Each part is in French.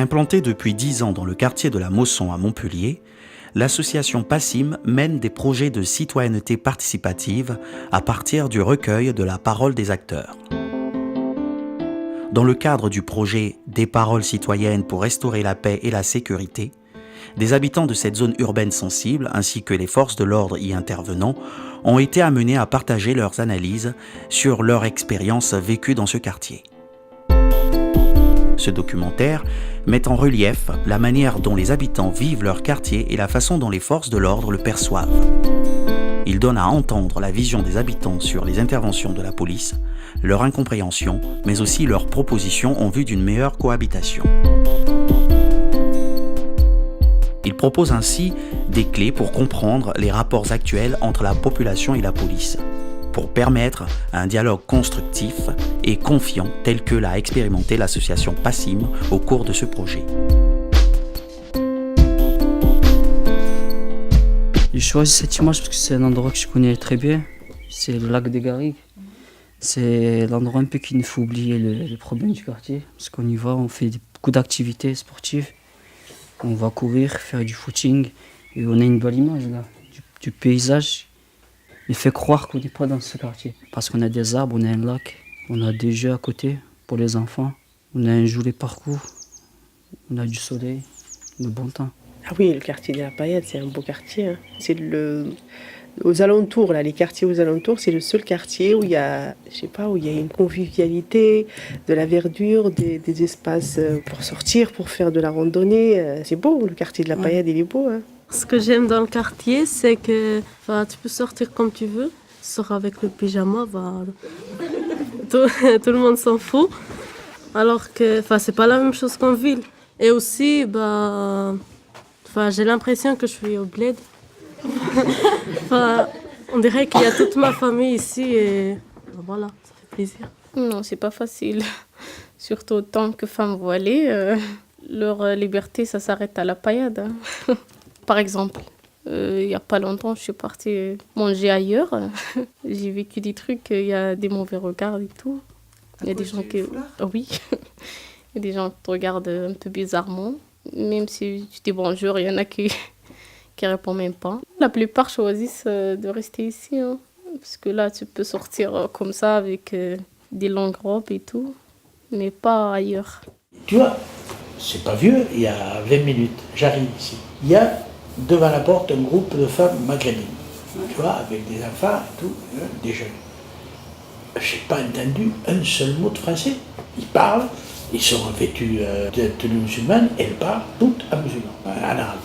Implantée depuis 10 ans dans le quartier de la Mosson à Montpellier, l'association PASSIM mène des projets de citoyenneté participative à partir du recueil de la parole des acteurs. Dans le cadre du projet « Des paroles citoyennes pour restaurer la paix et la sécurité », des habitants de cette zone urbaine sensible, ainsi que les forces de l'ordre y intervenant, ont été amenés à partager leurs analyses sur leur expérience vécue dans ce quartier. Ce documentaire met en relief la manière dont les habitants vivent leur quartier et la façon dont les forces de l'ordre le perçoivent. Il donne à entendre la vision des habitants sur les interventions de la police, leur incompréhension, mais aussi leurs propositions en vue d'une meilleure cohabitation. Il propose ainsi des clés pour comprendre les rapports actuels entre la population et la police, pour permettre un dialogue constructif et confiant tel que l'a expérimenté l'association PASSIM au cours de ce projet. J'ai choisi cette image parce que c'est un endroit que je connais très bien. C'est le lac des Garrigues. C'est l'endroit un peu qui nous fait oublier les problèmes du quartier. Parce qu'on y va, on fait beaucoup d'activités sportives. On va courir, faire du footing. Et on a une belle image là, du paysage. Il fait croire qu'on n'est pas dans ce quartier. Parce qu'on a des arbres, on a un lac, on a des jeux à côté pour les enfants. On a un joli parcours, on a du soleil, le bon temps. Ah oui, le quartier de la Paillette, c'est un beau quartier. Hein. C'est aux alentours, là, les quartiers aux alentours, c'est le seul quartier où il y a, où il y a une convivialité, de la verdure, des espaces pour sortir, pour faire de la randonnée. C'est beau, le quartier de la Paillette, il est beau. Hein. Ce que j'aime dans le quartier, c'est que tu peux sortir comme tu veux. Tu sors avec le pyjama, tout le monde s'en fout. Alors que c'est pas la même chose qu'en ville. Et aussi, j'ai l'impression que je suis au bled. On dirait qu'il y a toute ma famille ici et voilà, ça fait plaisir. Non, c'est pas facile. Surtout tant que femmes voilées, leur liberté, ça s'arrête à la paillade. Hein. Par exemple, il n'y a pas longtemps, je suis partie manger ailleurs. J'ai vécu des trucs, il y a des mauvais regards et tout. Il y a des gens qui... Oui. Il y a des gens qui te regardent un peu bizarrement. Même si tu dis bonjour, il y en a qui répondent même pas. La plupart choisissent de rester ici. Hein, parce que là, tu peux sortir comme ça avec des longues robes et tout. Mais pas ailleurs. Tu vois, c'est pas vieux, il y a 20 minutes, j'arrive ici. Il y a devant la porte un groupe de femmes maghrébines. Tu vois, avec des enfants et tout, des jeunes. Je n'ai pas entendu un seul mot de français. Ils parlent, ils sont vêtus de tenue musulmane, elles parlent toutes en musulman, en arabe.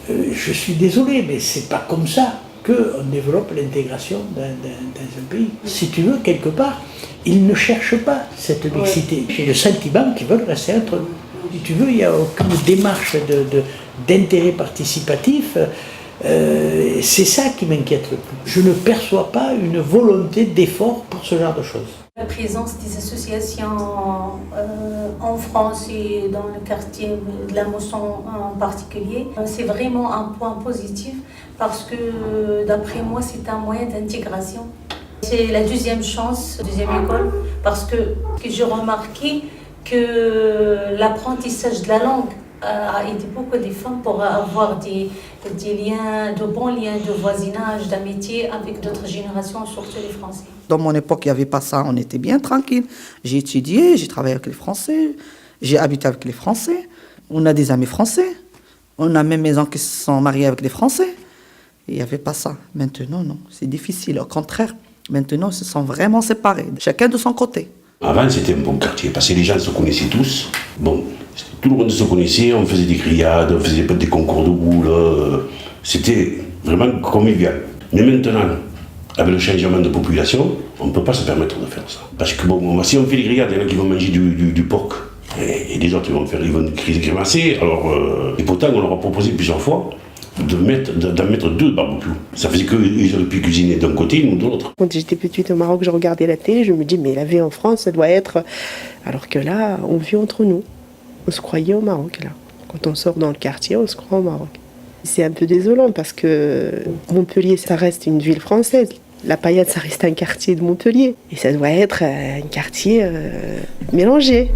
Je suis désolé, mais c'est pas comme ça qu'on développe l'intégration dans un pays. Si tu veux, quelque part, ils ne cherchent pas cette mixité. J'ai le sentiment qu'ils veulent rester entre nous. Si tu veux, il n'y a aucune démarche d'intérêt participatif. C'est ça qui m'inquiète le plus. Je ne perçois pas une volonté d'effort pour ce genre de choses. La présence des associations en France et dans le quartier de la Mosson en particulier, c'est vraiment un point positif parce que d'après moi, c'est un moyen d'intégration. C'est la deuxième chance, deuxième école, parce que j'ai remarqué que l'apprentissage de la langue a aidé beaucoup de femmes pour avoir des liens, de bons liens de voisinage, d'amitié avec d'autres générations, surtout les Français. Dans mon époque, il n'y avait pas ça, on était bien tranquille. J'ai étudié, j'ai travaillé avec les Français, j'ai habité avec les Français, on a des amis français, on a même mes oncles qui se sont mariés avec des Français. Il n'y avait pas ça. Maintenant, non, c'est difficile. Au contraire, maintenant, ils se sont vraiment séparés, chacun de son côté. Avant, c'était un bon quartier, parce que les gens se connaissaient tous. Bon, tout le monde se connaissait, on faisait des grillades, on faisait des concours de boules. C'était vraiment convivial. Mais maintenant, avec le changement de population, on ne peut pas se permettre de faire ça. Parce que bon, si on fait les grillades, il y en a qui vont manger du porc. Et les autres, ils vont grimacer. Et pourtant, on leur a proposé plusieurs fois d'en mettre 2 barbecues. Ça faisait qu'ils auraient pu cuisiner d'un côté, nous de l'autre. Quand j'étais petite au Maroc, je regardais la télé, je me dis, mais la vie en France, ça doit être... Alors que là, on vit entre nous. On se croyait au Maroc, là. Quand on sort dans le quartier, on se croit au Maroc. C'est un peu désolant parce que Montpellier, ça reste une ville française. La Paillette, ça reste un quartier de Montpellier. Et ça doit être un quartier mélangé.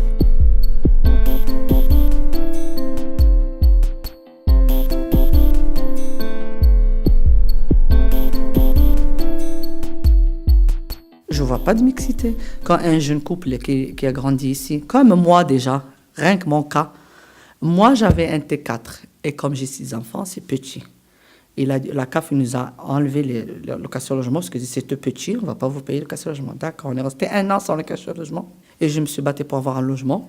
pas de mixité. Quand un jeune couple qui a grandi ici, comme moi déjà, rien que mon cas, moi j'avais un T4 et comme j'ai 6 enfants, c'est petit. Et la CAF nous a enlevé les location logement parce que c'est tout petit, on ne va pas vous payer le location logement. D'accord, on est resté 1 an sans location logement. Et je me suis battue pour avoir un logement.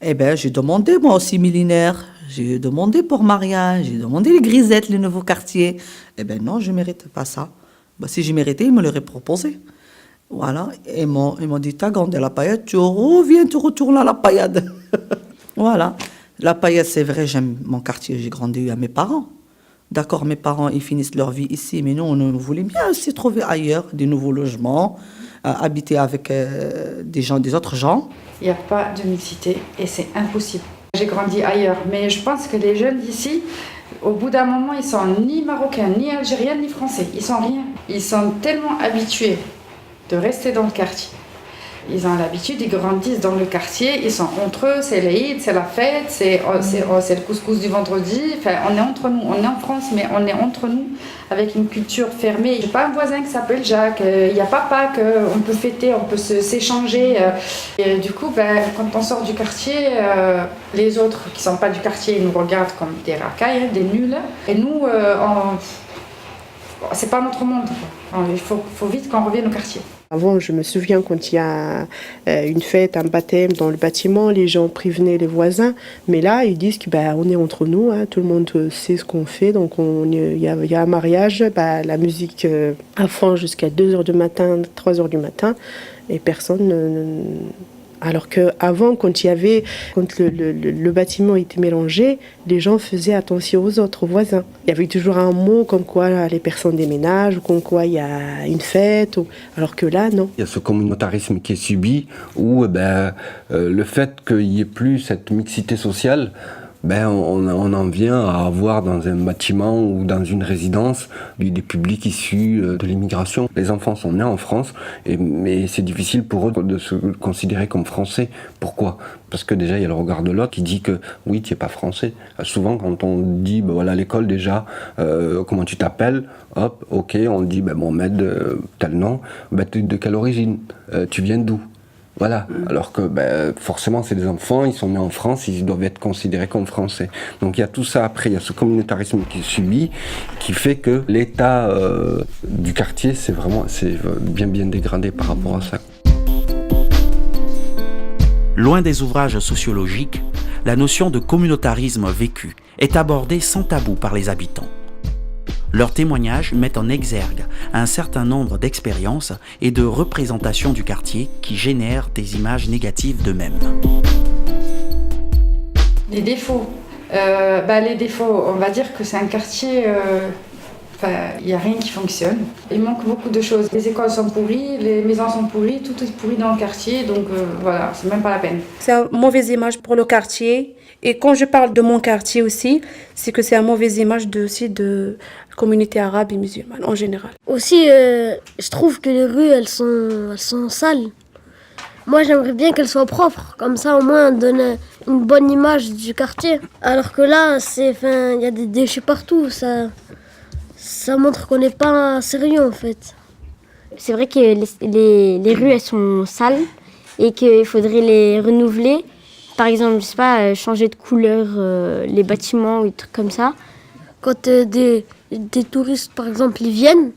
Eh bien, j'ai demandé, moi aussi, millénaire. J'ai demandé pour Maria, j'ai demandé les grisettes, les nouveaux quartiers. Eh bien, non, je ne mérite pas ça. Ben, si je méritais, ils me l'auraient proposé. Voilà. Et ils m'ont dit, t'as grandi à la paillade, tu reviens, tu retournes à la paillade. Voilà. La paillade, c'est vrai, j'aime mon quartier, j'ai grandi à mes parents. D'accord, mes parents, ils finissent leur vie ici, mais nous, on voulait bien aussi trouver ailleurs des nouveaux logements, habiter avec des autres gens. Il n'y a pas de mixité et c'est impossible. J'ai grandi ailleurs, mais je pense que les jeunes d'ici, au bout d'un moment, ils sont ni marocains, ni algériens, ni français. Ils sont rien. Ils sont tellement habitués de rester dans le quartier. Ils ont l'habitude, ils grandissent dans le quartier, ils sont entre eux, c'est l'Aïd, c'est la fête, c'est le couscous du vendredi. Enfin, on est entre nous, on est en France, mais on est entre nous avec une culture fermée. J'ai pas un voisin qui s'appelle Jacques, il n'y a pas Pâques, on peut fêter, on peut s'échanger. Et du coup, quand on sort du quartier, les autres qui sont pas du quartier, ils nous regardent comme des racailles, des nuls. Et nous, c'est pas notre monde. Il faut vite qu'on revienne au quartier. Avant, je me souviens quand il y a une fête, un baptême dans le bâtiment, les gens prévenaient les voisins. Mais là, ils disent qu'on est entre nous, hein, tout le monde sait ce qu'on fait. Donc, il y a un mariage, la musique à fond jusqu'à 2h du matin, 3h du matin. Et personne... Alors qu'avant, quand le bâtiment était mélangé, les gens faisaient attention aux autres, aux voisins. Il y avait toujours un mot comme quoi les personnes déménagent, ou comme quoi il y a une fête, alors que là, non. Il y a ce communautarisme qui est subi, où le fait qu'il n'y ait plus cette mixité sociale, on en vient à avoir dans un bâtiment ou dans une résidence des publics issus de l'immigration. Les enfants sont nés en France, mais c'est difficile pour eux de se considérer comme français. Pourquoi ? Parce que déjà, il y a le regard de l'autre qui dit que oui, tu n'es pas français. Souvent, quand on dit, à l'école déjà, comment tu t'appelles ? Hop, ok, on dit, Mohamed, tel nom, tu es de quelle origine ? Tu viens d'où ? Voilà, alors que forcément c'est des enfants, ils sont nés en France, ils doivent être considérés comme français. Donc il y a tout ça après, il y a ce communautarisme qui est subi, qui fait que l'état du quartier c'est bien dégradé par rapport à ça. Loin des ouvrages sociologiques, la notion de communautarisme vécu est abordée sans tabou par les habitants. Leurs témoignages mettent en exergue un certain nombre d'expériences et de représentations du quartier qui génèrent des images négatives d'eux-mêmes. Les défauts. Les défauts, on va dire que c'est un quartier... il n'y a rien qui fonctionne. Il manque beaucoup de choses. Les écoles sont pourries, les maisons sont pourries, tout est pourri dans le quartier, donc c'est même pas la peine. C'est une mauvaise image pour le quartier. Et quand je parle de mon quartier aussi, c'est que c'est une mauvaise image de communauté arabe et musulmane en général. Aussi, je trouve que les rues, elles sont sales. Moi, j'aimerais bien qu'elles soient propres. Comme ça, au moins, on donne une bonne image du quartier. Alors que là, il y a des déchets partout. Ça montre qu'on n'est pas sérieux, en fait. C'est vrai que les rues, elles sont sales et qu'il faudrait les renouveler. Par exemple, je sais pas, changer de couleur les bâtiments ou des trucs comme ça. Quand des touristes, par exemple, ils viennent,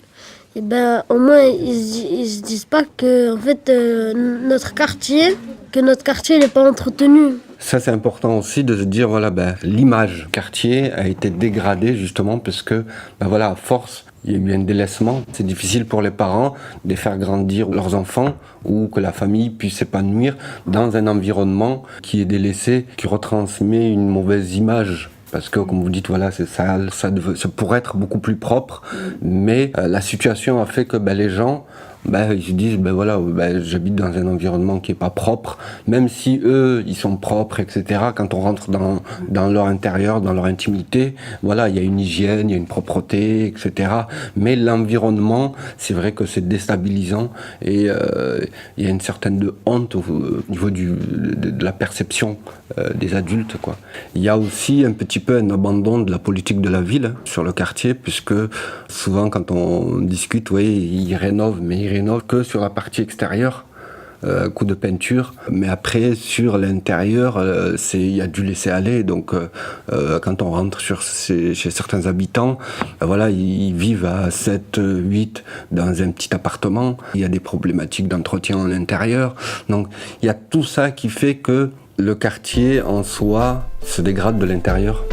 au moins, ils se disent pas que, en fait, notre quartier n'est pas entretenu. Ça, c'est important aussi de se dire, l'image du quartier a été dégradée justement parce que, à force, il y a eu un délaissement. C'est difficile pour les parents de faire grandir leurs enfants ou que la famille puisse s'épanouir dans un environnement qui est délaissé, qui retransmet une mauvaise image. Parce que, comme vous dites, c'est sale, ça pourrait être beaucoup plus propre, mais la situation a fait que les gens, ils se disent, j'habite dans un environnement qui n'est pas propre, même si eux, ils sont propres, etc. Quand on rentre dans leur intérieur, dans leur intimité, il y a une hygiène, il y a une propreté, etc. Mais l'environnement, c'est vrai que c'est déstabilisant et il y a une certaine honte au niveau de la perception des adultes, quoi. Il y a aussi un petit peu un abandon de la politique de la ville sur le quartier, puisque souvent, quand on discute, ils rénovent, mais ils rénove que sur la partie extérieure, coup de peinture, mais après sur l'intérieur, il y a du laisser-aller. Donc quand on rentre chez certains habitants, voilà, ils vivent à 7, 8 dans un petit appartement. Il y a des problématiques d'entretien en intérieur. Donc il y a tout ça qui fait que le quartier en soi se dégrade de l'intérieur.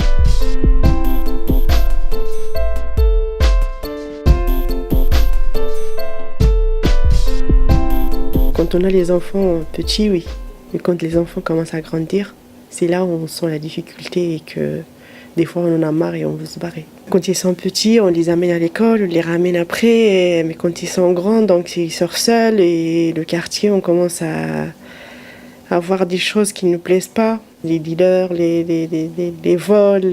Quand on a les enfants petits, oui. Mais quand les enfants commencent à grandir, c'est là où on sent la difficulté et que des fois on en a marre et on veut se barrer. Quand ils sont petits, on les amène à l'école, on les ramène après. Mais quand ils sont grands, donc ils sortent seuls et le quartier, on commence à voir des choses qui ne nous plaisent pas. Les dealers, les vols,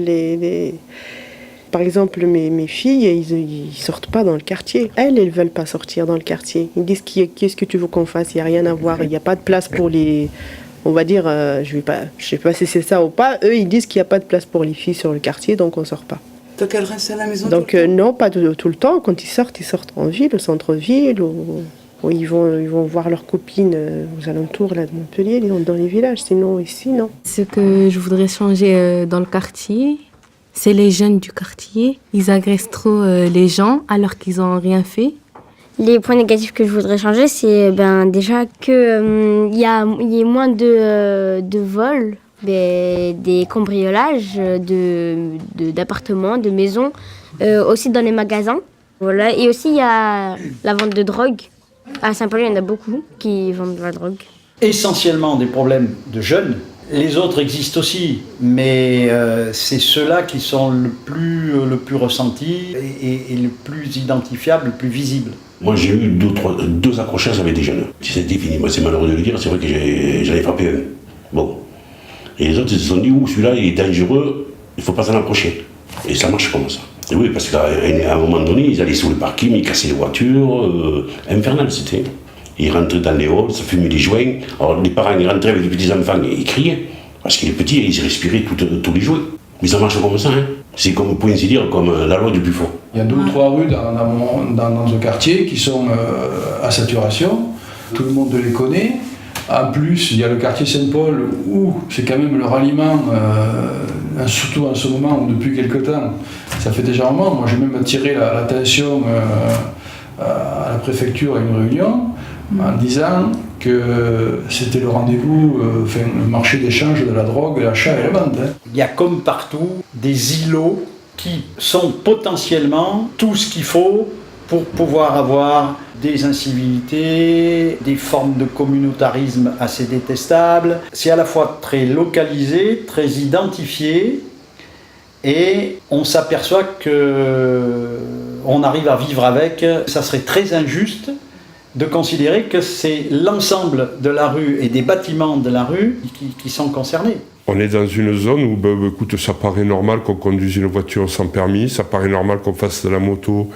Par exemple, mes filles, ils sortent pas dans le quartier. Elles veulent pas sortir dans le quartier. Ils disent qu'est-ce que tu veux qu'on fasse? Il n'y a rien à voir. Il n'y a pas de place pour les... On va dire, je sais pas si c'est ça ou pas. Eux, ils disent qu'il n'y a pas de place pour les filles sur le quartier, donc on sort pas. Donc elles restent à la maison donc tout le temps? Non, pas tout le temps. Quand ils sortent en ville, au centre-ville, ou ils vont voir leurs copines aux alentours là, de Montpellier, dans les villages. Sinon, ici, non. Ce que je voudrais changer dans le quartier, c'est les jeunes du quartier. Ils agressent trop les gens alors qu'ils n'ont rien fait. Les points négatifs que je voudrais changer, c'est déjà qu'il y ait moins de vols, des cambriolages d'appartements, de maisons, aussi dans les magasins. Voilà. Et aussi, il y a la vente de drogue. À Saint-Paul, il y en a beaucoup qui vendent de la drogue. Essentiellement des problèmes de jeunes. Les autres existent aussi, mais c'est ceux-là qui sont le plus ressentis et le plus identifiables, le plus visibles. Moi, j'ai eu deux accrochages avec des jeunes. C'était fini. Moi, c'est malheureux de le dire, c'est vrai que j'en ai frappé un. Bon. Et les autres, ils se sont dit, celui-là, il est dangereux, il ne faut pas s'en approcher. Et ça marche comme ça. Et oui, parce qu'à un moment donné, ils allaient sur le parking, ils cassaient les voitures. Infernal, c'était. Ils rentraient dans les halls, ça fumait des joints. Alors les parents, ils rentraient avec les petits-enfants et ils criaient. Parce que les petits, ils respiraient tous les joints. Mais ça marche comme ça, hein. C'est comme, pour ainsi dire, comme la loi du plus fort. Il y a 2 ou 3 rues dans ce quartier qui sont à saturation. Tout le monde les connaît. En plus, il y a le quartier Saint-Paul où c'est quand même le ralliement, surtout en ce moment ou depuis quelque temps. Ça fait déjà un moment. Moi, j'ai même attiré l'attention à la préfecture à une réunion en disant que c'était le rendez-vous, le marché d'échange de la drogue, l'achat et la vente. Il y a comme partout des îlots qui sont potentiellement tout ce qu'il faut pour pouvoir avoir des incivilités, des formes de communautarisme assez détestables. C'est à la fois très localisé, très identifié, et on s'aperçoit qu'on arrive à vivre avec. Ça serait très injuste de considérer que c'est l'ensemble de la rue et des bâtiments de la rue qui sont concernés. On est dans une zone où, écoute, ça paraît normal qu'on conduise une voiture sans permis, ça paraît normal qu'on fasse de la moto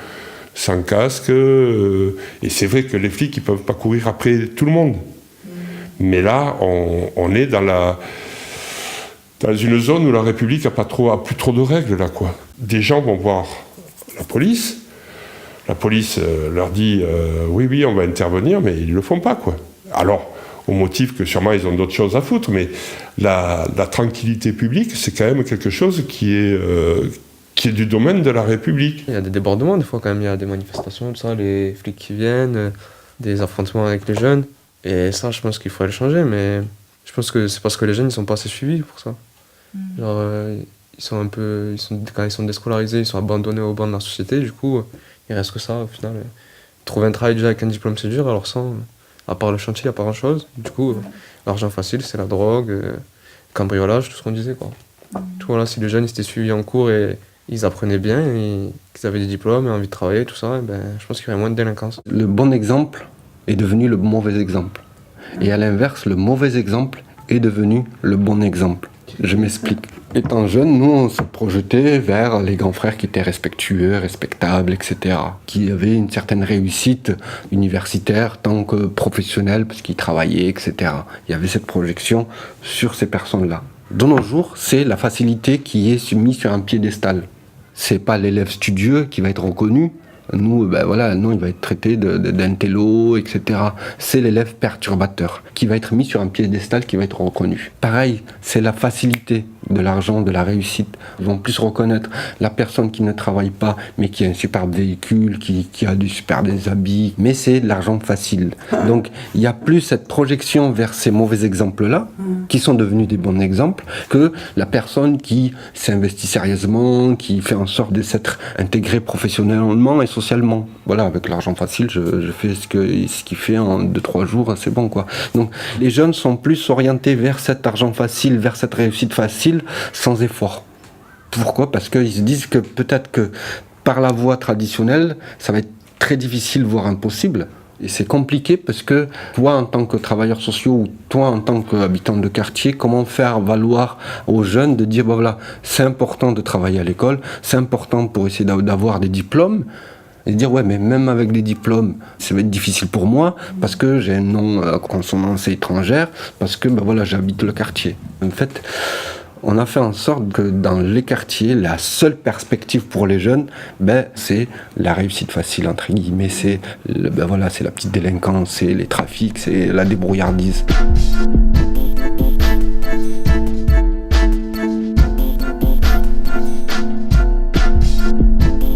sans casque, et c'est vrai que les flics, ils peuvent pas courir après tout le monde. Mais là, on est dans une zone où la République a plus trop de règles, là, quoi. Des gens vont voir la police leur dit oui, on va intervenir, mais ils le font pas, quoi. Alors, au motif que sûrement ils ont d'autres choses à foutre, mais la tranquillité publique, c'est quand même quelque chose qui est du domaine de la République. Il y a des débordements, des fois quand même, il y a des manifestations, tout ça, les flics qui viennent, des affrontements avec les jeunes, et ça, je pense qu'il faudrait le changer, mais je pense que c'est parce que les jeunes, ils sont pas assez suivis pour ça. Genre, quand ils sont déscolarisés, ils sont abandonnés au banc de la société, du coup, il reste que ça, au final. Trouver un travail déjà avec un diplôme, c'est dur, alors sans... À part le chantier, il n'y a pas grand-chose. Du coup, l'argent facile, c'est la drogue, le cambriolage, tout ce qu'on disait, quoi. Tout, voilà, si les jeunes étaient suivis en cours et ils apprenaient bien, et qu'ils avaient des diplômes et envie de travailler, tout ça, je pense qu'il y aurait moins de délinquance. Le bon exemple est devenu le mauvais exemple. Et à l'inverse, le mauvais exemple est devenu le bon exemple. Je m'explique. Étant jeune, nous, on se projetait vers les grands frères qui étaient respectueux, respectables, etc. Qui avaient une certaine réussite universitaire tant que professionnelle, parce qu'ils travaillaient, etc. Il y avait cette projection sur ces personnes-là. De nos jours, c'est la facilité qui est mise sur un piédestal. C'est pas l'élève studieux qui va être reconnu, Nous, non, il va être traité d'intello, etc. C'est l'élève perturbateur qui va être mis sur un piédestal, qui va être reconnu. Pareil, c'est la facilité de l'argent, de la réussite. Ils vont plus reconnaître la personne qui ne travaille pas, mais qui a un superbe véhicule, qui a des superbes habits, mais c'est de l'argent facile. Donc, il y a plus cette projection vers ces mauvais exemples-là, qui sont devenus des bons exemples, que la personne qui s'investit sérieusement, qui fait en sorte de s'être intégré professionnellement et socialement. Voilà, avec l'argent facile, je fais ce qu'il fait en 2-3 jours, c'est bon, quoi. Donc, les jeunes sont plus orientés vers cet argent facile, vers cette réussite facile, sans effort. Pourquoi ? Parce qu'ils se disent que peut-être que par la voie traditionnelle, ça va être très difficile, voire impossible. Et c'est compliqué parce que toi, en tant que travailleur social ou toi, en tant qu'habitant de quartier, comment faire valoir aux jeunes de dire, voilà, c'est important de travailler à l'école, c'est important pour essayer d'avoir des diplômes, et de dire, ouais, mais même avec des diplômes, ça va être difficile pour moi parce que j'ai un nom à consonance étrangère, parce que j'habite le quartier. En fait, on a fait en sorte que dans les quartiers, la seule perspective pour les jeunes, c'est la réussite facile, entre guillemets. C'est c'est la petite délinquance, c'est les trafics, c'est la débrouillardise.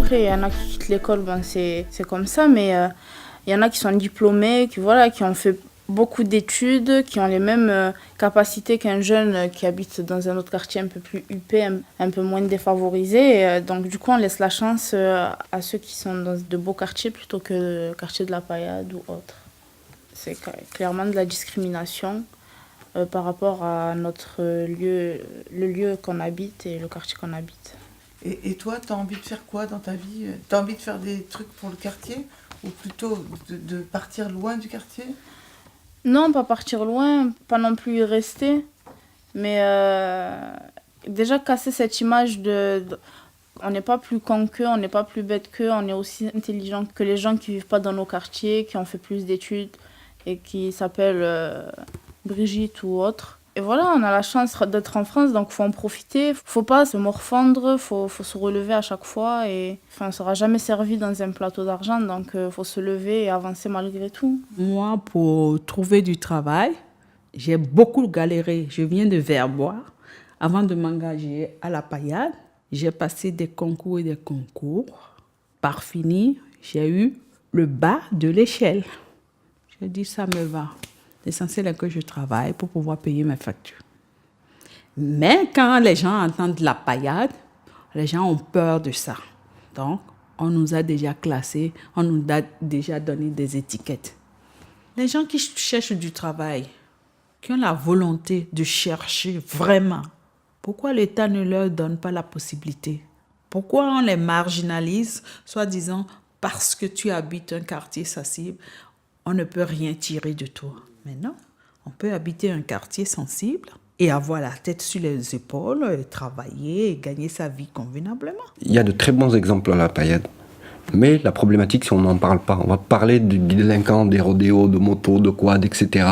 Après, il y en a qui quittent l'école, c'est comme ça, mais il y en a qui sont diplômés, qui ont fait beaucoup d'études, qui ont les mêmes capacités qu'un jeune qui habite dans un autre quartier un peu plus huppé, un peu moins défavorisé. Et donc du coup, on laisse la chance à ceux qui sont dans de beaux quartiers plutôt que le quartier de la Paillade ou autre. C'est clairement de la discrimination par rapport à notre lieu, le lieu qu'on habite et le quartier qu'on habite. Et toi, tu as envie de faire quoi dans ta vie ? Tu as envie de faire des trucs pour le quartier ou plutôt de partir loin du quartier ? Non, pas partir loin, pas non plus y rester, mais déjà casser cette image on n'est pas plus con qu'eux, on n'est pas plus bête qu'eux, on est aussi intelligent que les gens qui vivent pas dans nos quartiers, qui ont fait plus d'études et qui s'appellent Brigitte ou autre. Et voilà, on a la chance d'être en France, donc il faut en profiter. Faut pas se morfondre, faut se relever à chaque fois. Et on ne sera jamais servi dans un plateau d'argent, donc il faut se lever et avancer malgré tout. Moi, pour trouver du travail, j'ai beaucoup galéré. Je viens de Verbois. Avant de m'engager à la Paillade, j'ai passé des concours et des concours. Par finir, j'ai eu le bas de l'échelle. J'ai dit, ça me va. L'essentiel est que je travaille pour pouvoir payer mes factures. Mais quand les gens entendent la Paillade, les gens ont peur de ça. Donc, on nous a déjà classés, on nous a déjà donné des étiquettes. Les gens qui cherchent du travail, qui ont la volonté de chercher vraiment, pourquoi l'État ne leur donne pas la possibilité ? Pourquoi on les marginalise, soi-disant, parce que tu habites un quartier sensible, on ne peut rien tirer de toi. Mais non, on peut habiter un quartier sensible et avoir la tête sur les épaules, et travailler et gagner sa vie convenablement. Il y a de très bons exemples à la Paillade. Mais la problématique, c'est qu'on n'en parle pas. On va parler du délinquant, des rodéos, de motos, de quad, etc.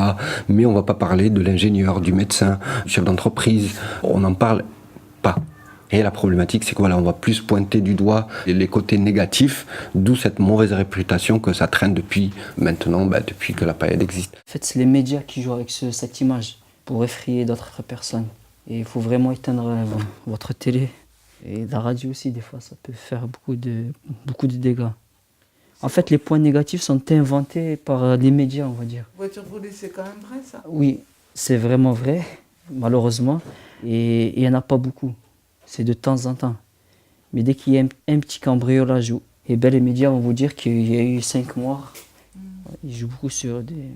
Mais on ne va pas parler de l'ingénieur, du médecin, du chef d'entreprise. On n'en parle pas. Et la problématique, c'est qu'on va plus pointer du doigt les côtés négatifs, d'où cette mauvaise réputation que ça traîne depuis maintenant, depuis que la Paillade existe. En fait, c'est les médias qui jouent avec cette image pour effrayer d'autres personnes. Et il faut vraiment éteindre votre télé. Et la radio aussi, des fois, ça peut faire beaucoup de dégâts. En fait, les points négatifs sont inventés par les médias, on va dire. Voiture volée, c'est quand même vrai, ça ? Oui, c'est vraiment vrai, malheureusement. Et il n'y en a pas beaucoup. C'est de temps en temps. Mais dès qu'il y a un petit cambriolage, les médias vont vous dire qu'il y a eu 5 morts. Ils jouent beaucoup sur des...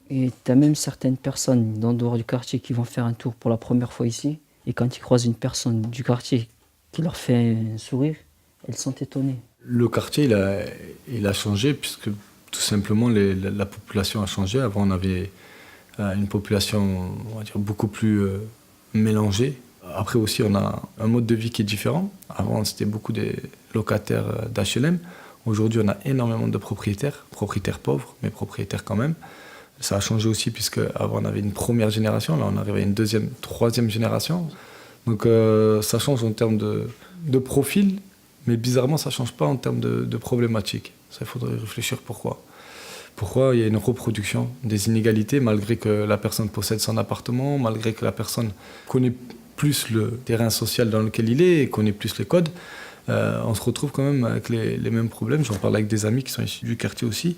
Et tu as même certaines personnes dans le dehors du quartier qui vont faire un tour pour la première fois ici. Et quand ils croisent une personne du quartier qui leur fait un sourire, elles sont étonnées. Le quartier, il a changé puisque tout simplement la population a changé. Avant, on avait une population, on va dire, beaucoup plus mélangée. Après aussi, on a un mode de vie qui est différent. Avant, c'était beaucoup des locataires d'HLM. Aujourd'hui, on a énormément de propriétaires pauvres, mais propriétaires quand même. Ça a changé aussi puisque avant on avait une première génération, là on arrive à une deuxième, troisième génération. Donc ça change en termes de profil, Mais bizarrement, ça ne change pas en termes de problématiques. Ça, il faudrait réfléchir pourquoi. Pourquoi il y a une reproduction des inégalités malgré que la personne possède son appartement, malgré que la personne connaît plus le terrain social dans lequel il est et connaît plus les codes. On se retrouve quand même avec les mêmes problèmes. J'en parle avec des amis qui sont issus du quartier aussi.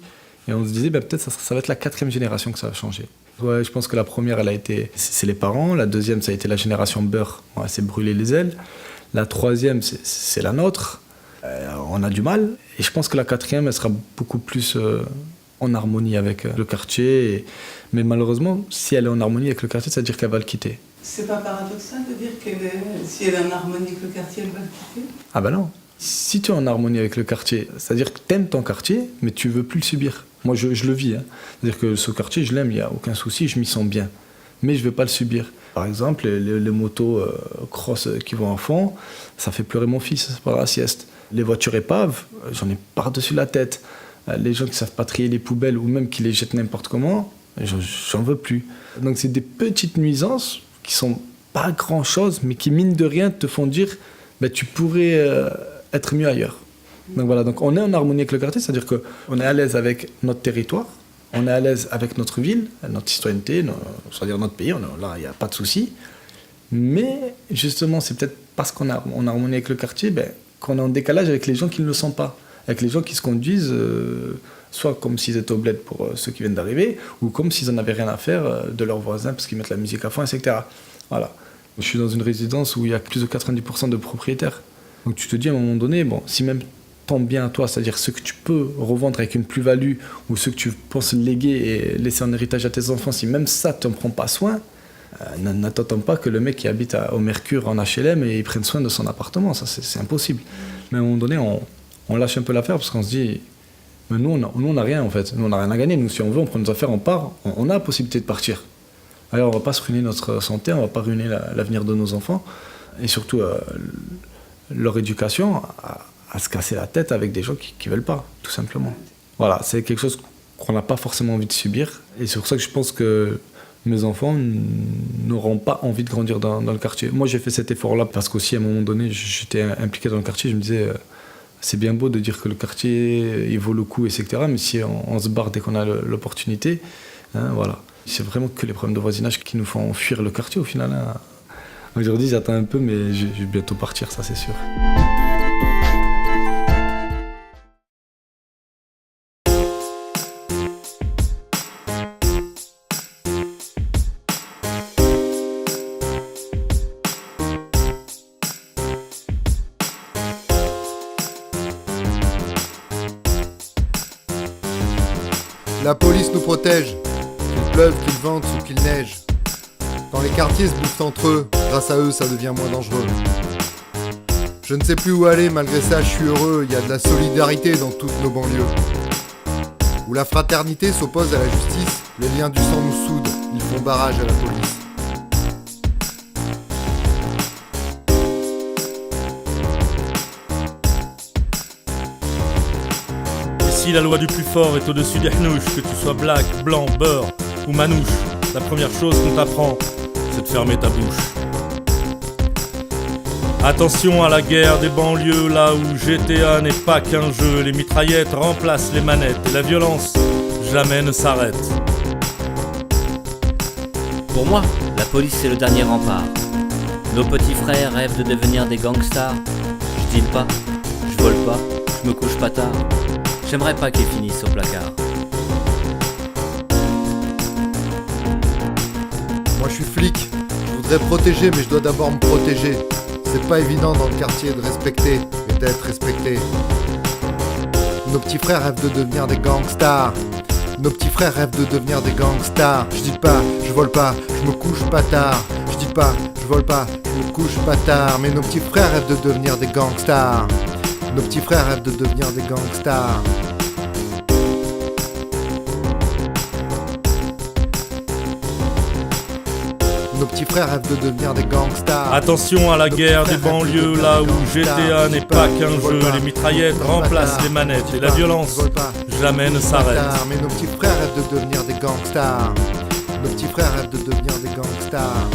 Et on se disait, peut-être ça va être la 4e génération que ça va changer. Ouais, je pense que la première, c'est les parents. La deuxième, ça a été la génération beurre. On s'est brûlé les ailes. La 3e, c'est la nôtre. On a du mal. Et je pense que la 4e, elle sera beaucoup plus en harmonie avec le quartier. Mais malheureusement, si elle est en harmonie avec le quartier, ça veut dire qu'elle va le quitter. C'est pas paradoxal de dire que si elle est en harmonie avec le quartier, elle va le quitter? Ah ben non. Si tu es en harmonie avec le quartier, c'est-à-dire que tu aimes ton quartier, mais tu veux plus le subir. Moi, je le vis. C'est-à-dire que ce quartier, je l'aime, il n'y a aucun souci, je m'y sens bien. Mais je ne veux pas le subir. Par exemple, les motos cross qui vont en fond, ça fait pleurer mon fils pendant la sieste. Les voitures épaves, j'en ai par-dessus la tête. Les gens qui savent pas trier les poubelles ou même qui les jettent n'importe comment, j'en veux plus. Donc c'est des petites nuisances qui sont pas grand-chose, mais qui, mine de rien, te font dire tu pourrais être mieux ailleurs. Donc voilà, donc on est en harmonie avec le quartier, c'est-à-dire qu'on est à l'aise avec notre territoire, on est à l'aise avec notre ville, notre citoyenneté, c'est-à-dire notre pays, là, il n'y a pas de souci. Mais justement, c'est peut-être parce qu'on est en harmonie avec le quartier qu'on est en décalage avec les gens qui ne le sont pas, avec les gens qui se conduisent soit comme s'ils étaient au bled pour ceux qui viennent d'arriver, ou comme s'ils n'en avaient rien à faire de leurs voisins parce qu'ils mettent la musique à fond, etc. Voilà. Je suis dans une résidence où il y a plus de 90% de propriétaires. Donc tu te dis à un moment donné, si même ton bien à toi, c'est-à-dire ce que tu peux revendre avec une plus-value ou ce que tu penses léguer et laisser en héritage à tes enfants, si même ça, tu n'en prends pas soin, n'attends pas que le mec qui habite au Mercure en HLM et il prenne soin de son appartement. Ça, c'est impossible. Mais à un moment donné, on lâche un peu l'affaire parce qu'on se dit, mais nous, on n'a rien en fait. Nous, on n'a rien à gagner. Nous, si on veut, on prend nos affaires, on part. On a la possibilité de partir. Alors, on ne va pas se ruiner notre santé, on ne va pas ruiner l'avenir de nos enfants et surtout leur éducation à se casser la tête avec des gens qui ne veulent pas, tout simplement. Voilà, c'est quelque chose qu'on n'a pas forcément envie de subir. Et c'est pour ça que je pense que mes enfants n'auront pas envie de grandir dans le quartier. Moi, j'ai fait cet effort-là parce qu'aussi, à un moment donné, j'étais impliqué dans le quartier. Je me disais, c'est bien beau de dire que le quartier, il vaut le coup, etc. Mais si on se barre dès qu'on a l'opportunité, voilà. C'est vraiment que les problèmes de voisinage qui nous font fuir le quartier au final. Aujourd'hui, j'attends un peu, mais je vais bientôt partir, ça c'est sûr. La police nous protège, qu'il pleuve, qu'il vente ou qu'il neige. Quand les quartiers se bouffent entre eux, grâce à eux, ça devient moins dangereux. Je ne sais plus où aller, malgré ça, je suis heureux. Il y a de la solidarité dans toutes nos banlieues. Où la fraternité s'oppose à la justice, les liens du sang nous soudent, ils font barrage à la police. Si la loi du plus fort est au-dessus des hnouches, que tu sois black, blanc, beurre ou manouche, la première chose qu'on t'apprend, c'est de fermer ta bouche. Attention à la guerre des banlieues, là où GTA n'est pas qu'un jeu. Les mitraillettes remplacent les manettes et la violence jamais ne s'arrête. Pour moi, la police c'est le dernier rempart. Nos petits frères rêvent de devenir des gangsters. Je deal pas, je vole pas, je me couche pas tard. J'aimerais pas qu'ils finissent au placard. Moi je suis flic, je voudrais protéger mais je dois d'abord me protéger. C'est pas évident dans le quartier de respecter et d'être respecté. Nos petits frères rêvent de devenir des gangsters. Nos petits frères rêvent de devenir des gangsters. Je dis pas, je vole pas, je me couche pas tard. Je dis pas, je vole pas, je me couche pas tard. Mais nos petits frères rêvent de devenir des gangsters. Nos petits frères rêvent de devenir des gangsters. Nos petits frères rêvent de devenir des gangsters. Attention à la guerre des banlieues, là où GTA n'est pas qu'un jeu. Les mitraillettes remplacent les manettes et la violence jamais ne s'arrête. Mais nos petits frères rêvent de devenir des gangsters. Nos petits frères rêvent de devenir des gangsters.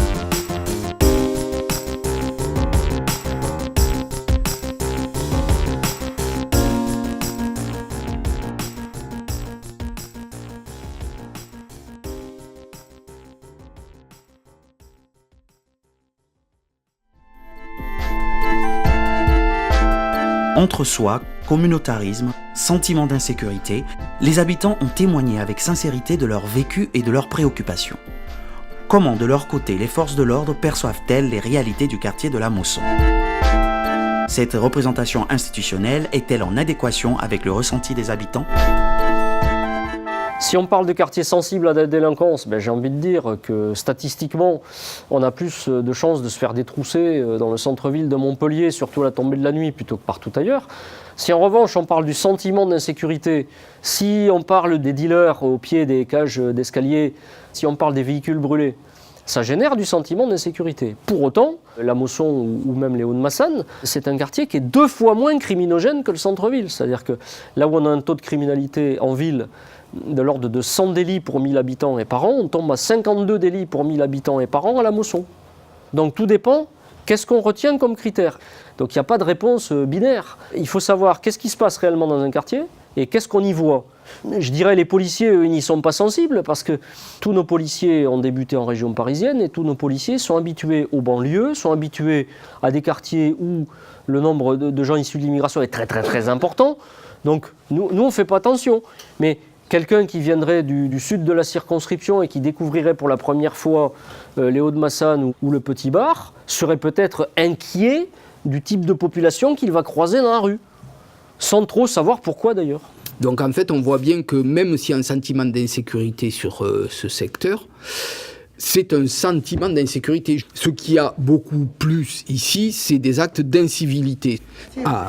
Entre-soi, communautarisme, sentiment d'insécurité, les habitants ont témoigné avec sincérité de leur vécu et de leurs préoccupations. Comment, de leur côté, les forces de l'ordre perçoivent-elles les réalités du quartier de la Mosson ? Cette représentation institutionnelle est-elle en adéquation avec le ressenti des habitants ? Si on parle de quartiers sensibles à la délinquance, j'ai envie de dire que statistiquement, on a plus de chances de se faire détrousser dans le centre-ville de Montpellier, surtout à la tombée de la nuit, plutôt que partout ailleurs. Si en revanche on parle du sentiment d'insécurité, si on parle des dealers au pied des cages d'escalier, si on parle des véhicules brûlés, ça génère du sentiment d'insécurité. Pour autant, la Mosson ou même les Hauts-de-Massanes, c'est un quartier qui est 2 fois moins criminogène que le centre-ville. C'est-à-dire que là où on a un taux de criminalité en ville de l'ordre de 100 délits pour 1000 habitants et par an, on tombe à 52 délits pour 1000 habitants et par an à la Mosson. Donc tout dépend, qu'est-ce qu'on retient comme critère ? Donc il n'y a pas de réponse binaire. Il faut savoir qu'est-ce qui se passe réellement dans un quartier et qu'est-ce qu'on y voit. Je dirais les policiers, eux, ils n'y sont pas sensibles parce que tous nos policiers ont débuté en région parisienne et tous nos policiers sont habitués aux banlieues, sont habitués à des quartiers où le nombre de gens issus de l'immigration est très très très important. Donc nous on ne fait pas attention. Mais quelqu'un qui viendrait du sud de la circonscription et qui découvrirait pour la première fois les Hauts-de-Massanes ou le Petit Bar serait peut-être inquiet du type de population qu'il va croiser dans la rue, sans trop savoir pourquoi d'ailleurs. Donc en fait, on voit bien que même s'il y a un sentiment d'insécurité sur ce secteur, c'est un sentiment d'insécurité. Ce qu'il y a beaucoup plus ici, c'est des actes d'incivilité.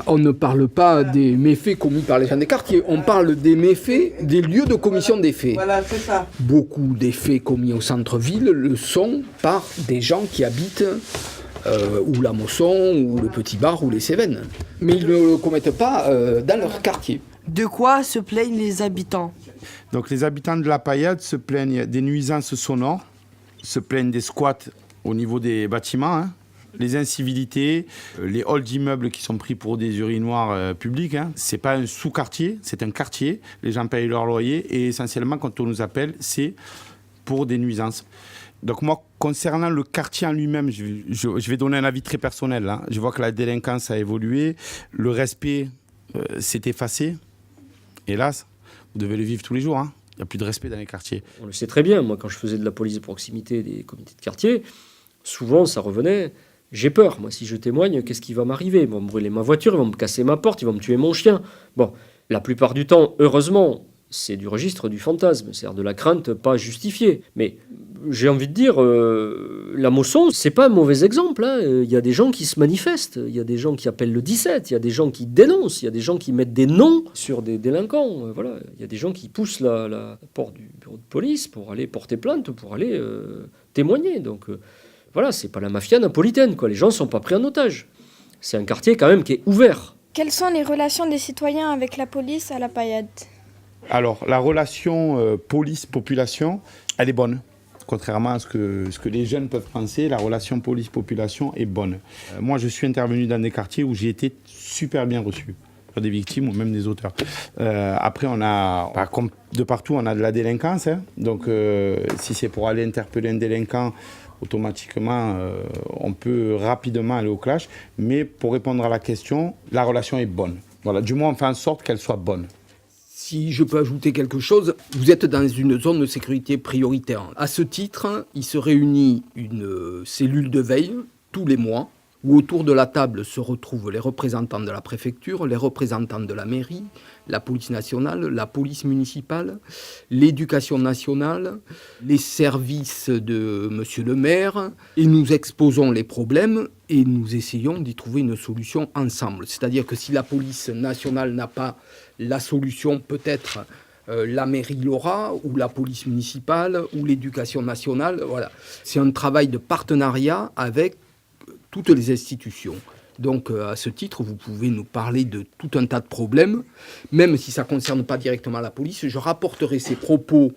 On ne parle pas des méfaits commis par les gens des quartiers, on parle des méfaits des lieux de commission des faits. Voilà, c'est ça. Beaucoup des faits commis au centre-ville le sont par des gens qui habitent ou la Mosson, ou le Petit Bar, ou les Cévennes. Mais ils ne le commettent pas dans leur quartier. De quoi se plaignent les habitants ? Donc les habitants de la Paillade se plaignent des nuisances sonores, se plaignent des squats au niveau des bâtiments, les incivilités, les halls d'immeubles qui sont pris pour des urinoirs publics. C'est pas un sous-quartier, c'est un quartier. Les gens payent leur loyer et essentiellement quand on nous appelle, c'est pour des nuisances. Donc moi, concernant le quartier en lui-même, je vais donner un avis très personnel. Je vois que la délinquance a évolué, le respect s'est effacé. Hélas, vous devez le vivre tous les jours. Il n'y a plus de respect dans les quartiers. On le sait très bien. Moi, quand je faisais de la police de proximité des comités de quartier, souvent, ça revenait. J'ai peur. Moi, si je témoigne, qu'est-ce qui va m'arriver ? Ils vont me brûler ma voiture, ils vont me casser ma porte, ils vont me tuer mon chien. Bon, la plupart du temps, heureusement, c'est du registre du fantasme, c'est-à-dire de la crainte pas justifiée. Mais j'ai envie de dire, la Mosson, c'est pas un mauvais exemple. Il y a des gens qui se manifestent, il y a des gens qui appellent le 17, il y a des gens qui dénoncent, il y a des gens qui mettent des noms sur des délinquants. Voilà. Il y a des gens qui poussent la porte du bureau de police pour aller porter plainte, pour aller témoigner. Donc voilà, c'est pas la mafia napolitaine, quoi. Les gens sont pas pris en otage. C'est un quartier quand même qui est ouvert. Quelles sont les relations des citoyens avec la police à la Paillade ? Alors, la relation police-population, elle est bonne. Contrairement à ce que les jeunes peuvent penser, la relation police-population est bonne. Moi, je suis intervenu dans des quartiers où j'ai été super bien reçu, des victimes ou même des auteurs. Après, comme de partout, on a de la délinquance. Donc, si c'est pour aller interpeller un délinquant, automatiquement, on peut rapidement aller au clash. Mais pour répondre à la question, la relation est bonne. Voilà, du moins, on fait en sorte qu'elle soit bonne. Si je peux ajouter quelque chose, vous êtes dans une zone de sécurité prioritaire. À ce titre, il se réunit une cellule de veille tous les mois, où autour de la table se retrouvent les représentants de la préfecture, les représentants de la mairie, la police nationale, la police municipale, l'éducation nationale, les services de monsieur le maire, et nous exposons les problèmes et nous essayons d'y trouver une solution ensemble. C'est-à-dire que si la police nationale n'a pas la solution, peut-être la mairie l'aura, ou la police municipale, ou l'éducation nationale. Voilà. C'est un travail de partenariat avec toutes les institutions. Donc à ce titre, vous pouvez nous parler de tout un tas de problèmes, même si ça ne concerne pas directement la police. Je rapporterai ces propos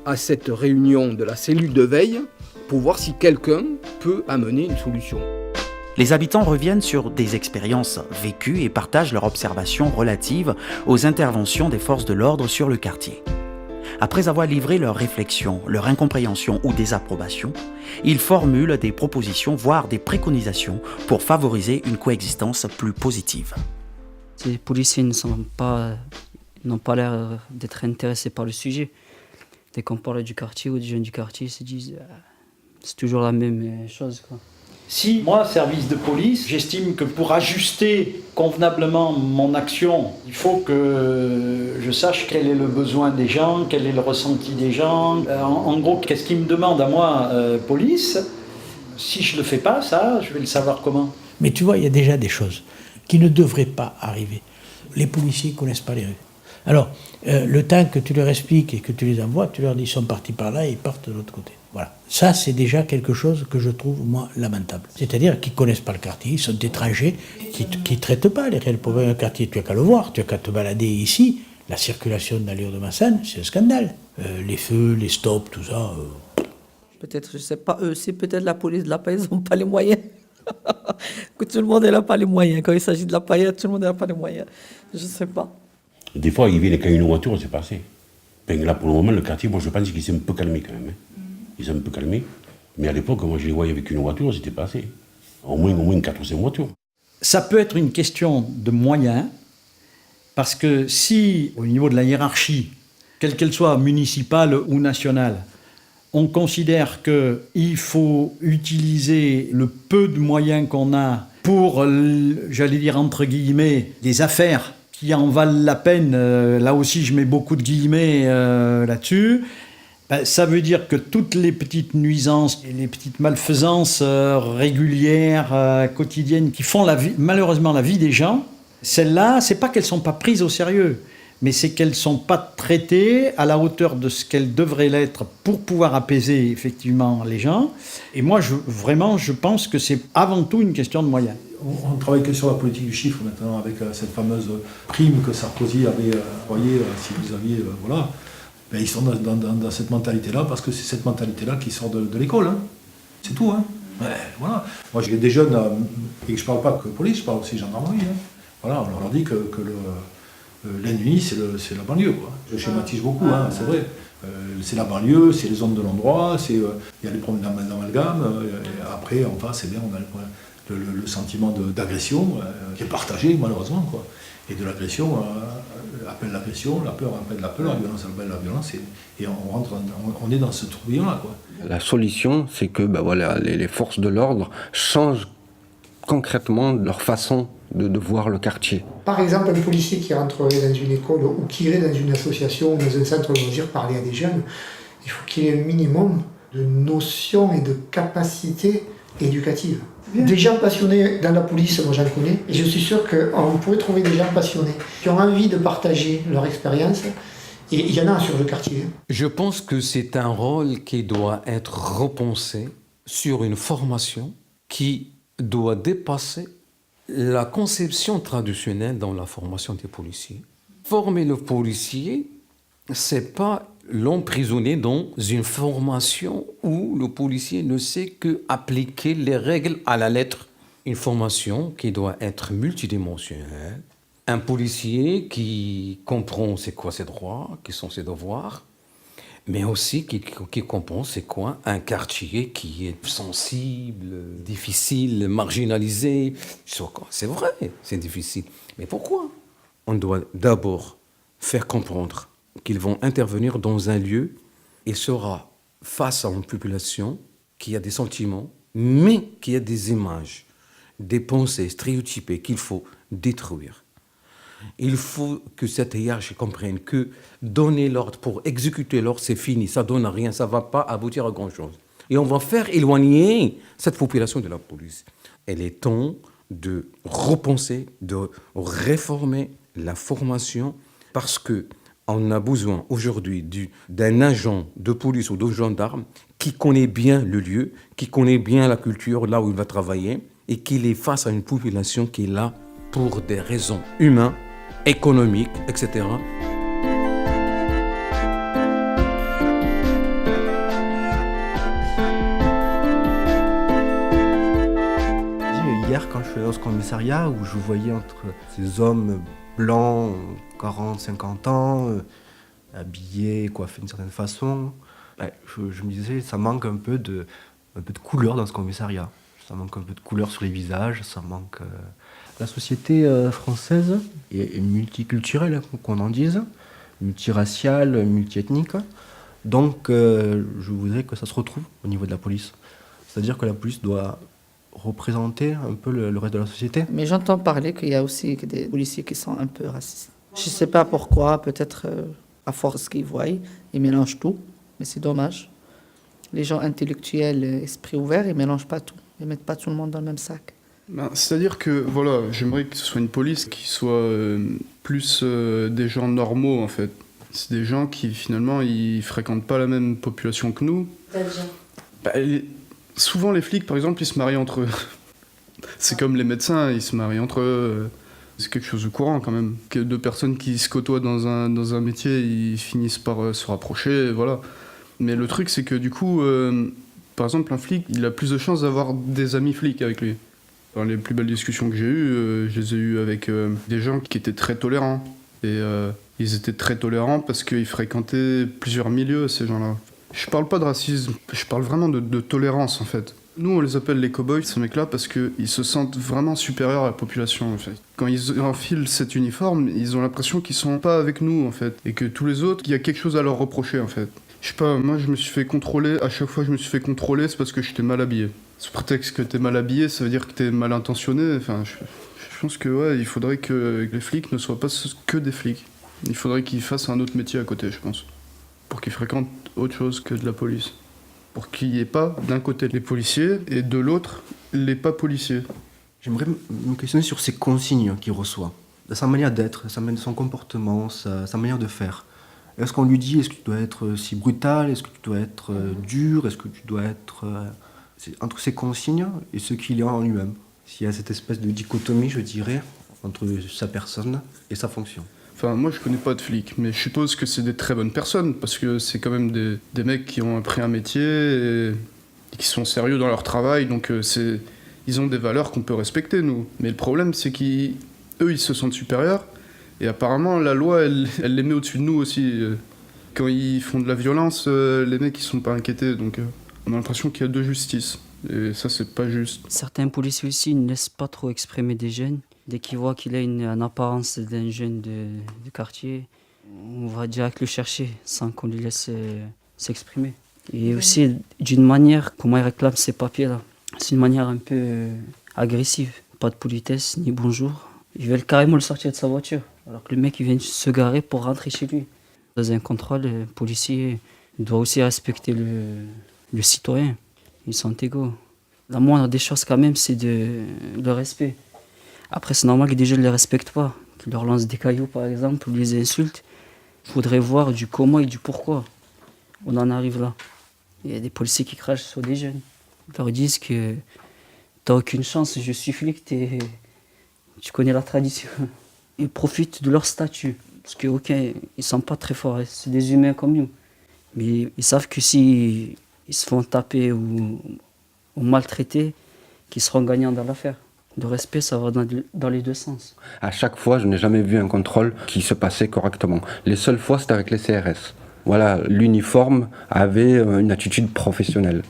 à cette réunion de la cellule de veille pour voir si quelqu'un peut amener une solution. Les habitants reviennent sur des expériences vécues et partagent leurs observations relatives aux interventions des forces de l'ordre sur le quartier. Après avoir livré leurs réflexions, leur incompréhension ou désapprobation, ils formulent des propositions, voire des préconisations pour favoriser une coexistence plus positive. Les policiers n'ont pas l'air d'être intéressés par le sujet. Dès qu'on parle du quartier ou des jeunes du quartier, ils se disent c'est toujours la même chose, quoi. Si moi, service de police, j'estime que pour ajuster convenablement mon action, il faut que je sache quel est le besoin des gens, quel est le ressenti des gens. En gros, qu'est-ce qu'ils me demandent à moi, police? Si je ne le fais pas, ça, je vais le savoir comment. Mais tu vois, il y a déjà des choses qui ne devraient pas arriver. Les policiers ne connaissent pas les rues. Alors, le temps que tu leur expliques et que tu les envoies, tu leur dis ils sont partis par là et ils partent de l'autre côté. Voilà. Ça, c'est déjà quelque chose que je trouve, moi, lamentable. C'est-à-dire qu'ils ne connaissent pas le quartier, ils sont étrangers, qui ne traitent pas les réels problèmes du quartier. Tu n'as qu'à le voir, tu n'as qu'à te balader ici. La circulation dans les Hauts-de-Massanes, c'est un scandale. Les feux, les stops, tout ça. Peut-être, je ne sais pas, eux, c'est peut-être la police de la paillette, ils n'ont pas les moyens. Que tout le monde n'a pas les moyens. Quand il s'agit de la paillette, tout le monde n'a pas les moyens. Je ne sais pas. Des fois, ils viennent quand une voiture, c'est passé. Ben là, pour le moment, le quartier, moi, je pense qu'il s'est un peu calmé quand même. Ils sont un peu calmés. Mais à l'époque, moi, je les voyais avec une voiture, c'était passé. Au moins 4 ou 5 voitures. Ça peut être une question de moyens, parce que si, au niveau de la hiérarchie, quelle qu'elle soit municipale ou nationale, on considère qu'il faut utiliser le peu de moyens qu'on a pour, j'allais dire entre guillemets, des affaires qui en valent la peine, là aussi je mets beaucoup de guillemets là-dessus, ça veut dire que toutes les petites nuisances et les petites malfaisances régulières, quotidiennes, qui font malheureusement la vie des gens, celles-là, c'est pas qu'elles ne sont pas prises au sérieux, mais c'est qu'elles ne sont pas traitées à la hauteur de ce qu'elles devraient l'être pour pouvoir apaiser effectivement les gens. Et moi, je pense que c'est avant tout une question de moyens. On ne travaille que sur la politique du chiffre maintenant, avec cette fameuse prime que Sarkozy avait envoyée, si vous aviez... voilà. Ben, ils sont dans cette mentalité-là, parce que c'est cette mentalité-là qui sort de l'école. Hein. C'est tout. Hein. Ben, voilà. Moi, j'ai des jeunes, et je ne parle pas que police, je parle aussi gendarmerie. Hein. Voilà, on leur dit que l'ennemi, c'est la banlieue. Quoi. Je schématise beaucoup, hein, c'est vrai. C'est la banlieue, c'est les zones de l'endroit, il y a les problèmes d'amalgame. Après, en face, on a le sentiment d'agression qui est partagé, malheureusement. Quoi. Et de l'agression appelle l'agression, la peur appelle la peur, la violence appelle la violence, et on est dans ce tourbillon-là. Quoi. La solution, c'est que voilà, les forces de l'ordre changent concrètement leur façon de voir le quartier. Par exemple, un policier qui rentrerait dans une école ou qui irait dans une association ou dans un centre de loisirs parler à des jeunes, il faut qu'il ait un minimum de notions et de capacités éducatives. Des gens passionnés dans la police, moi j'en connais, et je suis sûr qu'on pourrait trouver des gens passionnés qui ont envie de partager leur expérience, et il y en a sur le quartier. Je pense que c'est un rôle qui doit être repensé sur une formation qui doit dépasser la conception traditionnelle dans la formation des policiers. Former le policier, c'est pas l'emprisonner dans une formation où le policier ne sait que appliquer les règles à la lettre. Une formation qui doit être multidimensionnelle. Un policier qui comprend c'est quoi ses droits, quels sont ses devoirs, mais aussi qui comprend c'est quoi un quartier qui est sensible, difficile, marginalisé. C'est vrai, c'est difficile. Mais pourquoi? On doit d'abord faire comprendre qu'ils vont intervenir dans un lieu et sera face à une population qui a des sentiments, mais qui a des images, des pensées stéréotypées qu'il faut détruire. Il faut que cette hiérarchie comprenne que donner l'ordre pour exécuter l'ordre, c'est fini, ça ne donne à rien, ça ne va pas aboutir à grand-chose. Et on va faire éloigner cette population de la police. Il est temps de repenser, de réformer la formation, parce qu'on a besoin aujourd'hui d'un agent de police ou de gendarme qui connaît bien le lieu, qui connaît bien la culture, là où il va travailler, et qu'il est face à une population qui est là pour des raisons humaines, économiques, etc. Hier, quand je suis allé au commissariat, où je voyais entre ces hommes blancs, 40, 50 ans, habillés, coiffés d'une certaine façon, je me disais, ça manque un peu de couleur dans ce commissariat. Ça manque un peu de couleur sur les visages, ça manque... La société française est multiculturelle, qu'on en dise, multiraciale, multiethnique. Donc, je voudrais que ça se retrouve au niveau de la police. C'est-à-dire que la police doit représenter un peu le reste de la société. Mais j'entends parler qu'il y a aussi des policiers qui sont un peu racistes. Je ne sais pas pourquoi, peut-être à force qu'ils voient, ils mélangent tout, mais c'est dommage. Les gens intellectuels, esprit ouvert, ils ne mélangent pas tout. Ils ne mettent pas tout le monde dans le même sac. C'est-à-dire que, voilà, j'aimerais que ce soit une police qui soit plus des gens normaux, en fait. C'est des gens qui, finalement, ils fréquentent pas la même population que nous. Souvent, les flics, par exemple, ils se marient entre eux. C'est comme les médecins, ils se marient entre eux. C'est quelque chose de courant, quand même. Que deux personnes qui se côtoient dans un métier, ils finissent par se rapprocher, voilà. Mais le truc, c'est que, du coup, par exemple, un flic, il a plus de chances d'avoir des amis flics avec lui. Dans les plus belles discussions que j'ai eues, je les ai eues avec des gens qui étaient très tolérants. Et ils étaient très tolérants parce qu'ils fréquentaient plusieurs milieux, ces gens-là. Je parle pas de racisme, je parle vraiment de tolérance, en fait. Nous, on les appelle les cow-boys, ces mecs-là, parce qu'ils se sentent vraiment supérieurs à la population, en fait. Quand ils enfilent cet uniforme, ils ont l'impression qu'ils sont pas avec nous, en fait. Et que tous les autres, il y a quelque chose à leur reprocher, en fait. Je sais pas, moi, je me suis fait contrôler. À chaque fois que je me suis fait contrôler, c'est parce que j'étais mal habillé. Sous prétexte que t'es mal habillé, ça veut dire que t'es mal intentionné. Enfin, je pense que, ouais, il faudrait que les flics ne soient pas que des flics. Il faudrait qu'ils fassent un autre métier à côté, je pense. Pour qu'ils fréquentent autre chose que de la police. Pour qu'il n'y ait pas d'un côté les policiers et de l'autre les pas policiers. J'aimerais me questionner sur ces consignes qu'il reçoit, sa manière d'être, son comportement, sa manière de faire. Est-ce qu'on lui dit, est-ce que tu dois être si brutal, est-ce que tu dois être dur, est-ce que tu dois être... C'est entre ces consignes et ce qu'il est en lui-même. S'il y a cette espèce de dichotomie, je dirais, entre sa personne et sa fonction. Enfin, moi, je connais pas de flics, mais je suppose que c'est des très bonnes personnes, parce que c'est quand même des mecs qui ont appris un métier et qui sont sérieux dans leur travail, donc ils ont des valeurs qu'on peut respecter, nous. Mais le problème, c'est qu'eux, ils se sentent supérieurs, et apparemment, la loi, elle les met au-dessus de nous aussi. Quand ils font de la violence, les mecs, ils sont pas inquiétés, donc on a l'impression qu'il y a deux justices, et ça, c'est pas juste. Certains policiers aussi ne laissent pas trop exprimer des jeunes. Dès qu'ils voient qu'il a une apparence d'un jeune de quartier, on va direct le chercher sans qu'on lui laisse s'exprimer. Et aussi, d'une manière, comment il réclame ces papiers-là. C'est une manière un peu agressive. Pas de politesse, ni bonjour. Ils veulent carrément le sortir de sa voiture. Alors que le mec, il vient se garer pour rentrer chez lui. Dans un contrôle, le policier doit aussi respecter le citoyen. Ils sont égaux. La moindre des choses, quand même, c'est le respect. Après, c'est normal que des jeunes ne les respectent pas, qu'ils leur lancent des cailloux, par exemple, ou les insultent. Il faudrait voir du comment et du pourquoi on en arrive là. Il y a des policiers qui crachent sur des jeunes. Ils leur disent que t'as aucune chance, je suis flic, tu connais la tradition. Ils profitent de leur statut. Parce que, ok, ils ne sont pas très forts, c'est des humains comme nous. Mais ils savent que s'ils se font taper ou maltraiter, qu'ils seront gagnants dans l'affaire. Le respect, ça va dans les deux sens. À chaque fois, je n'ai jamais vu un contrôle qui se passait correctement. Les seules fois, c'était avec les CRS. Voilà, l'uniforme avait une attitude professionnelle.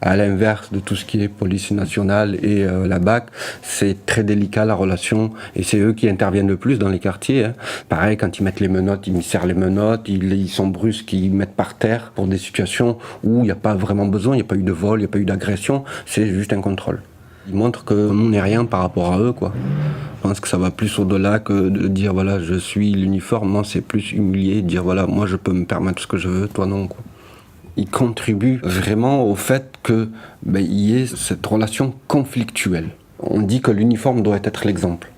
À l'inverse de tout ce qui est police nationale et la BAC, c'est très délicat la relation et c'est eux qui interviennent le plus dans les quartiers. Hein. Pareil, quand ils mettent les menottes, ils serrent les menottes, ils sont brusques, ils mettent par terre pour des situations où il n'y a pas vraiment besoin, il n'y a pas eu de vol, il n'y a pas eu d'agression, c'est juste un contrôle. Ils montrent que nous n'est rien par rapport à eux, quoi. Je pense que ça va plus au-delà que de dire voilà, je suis l'uniforme. Non, c'est plus humilier, dire voilà, moi je peux me permettre ce que je veux, toi non, quoi. Ils contribuent vraiment au fait que y ait cette relation conflictuelle. On dit que l'uniforme doit être l'exemple.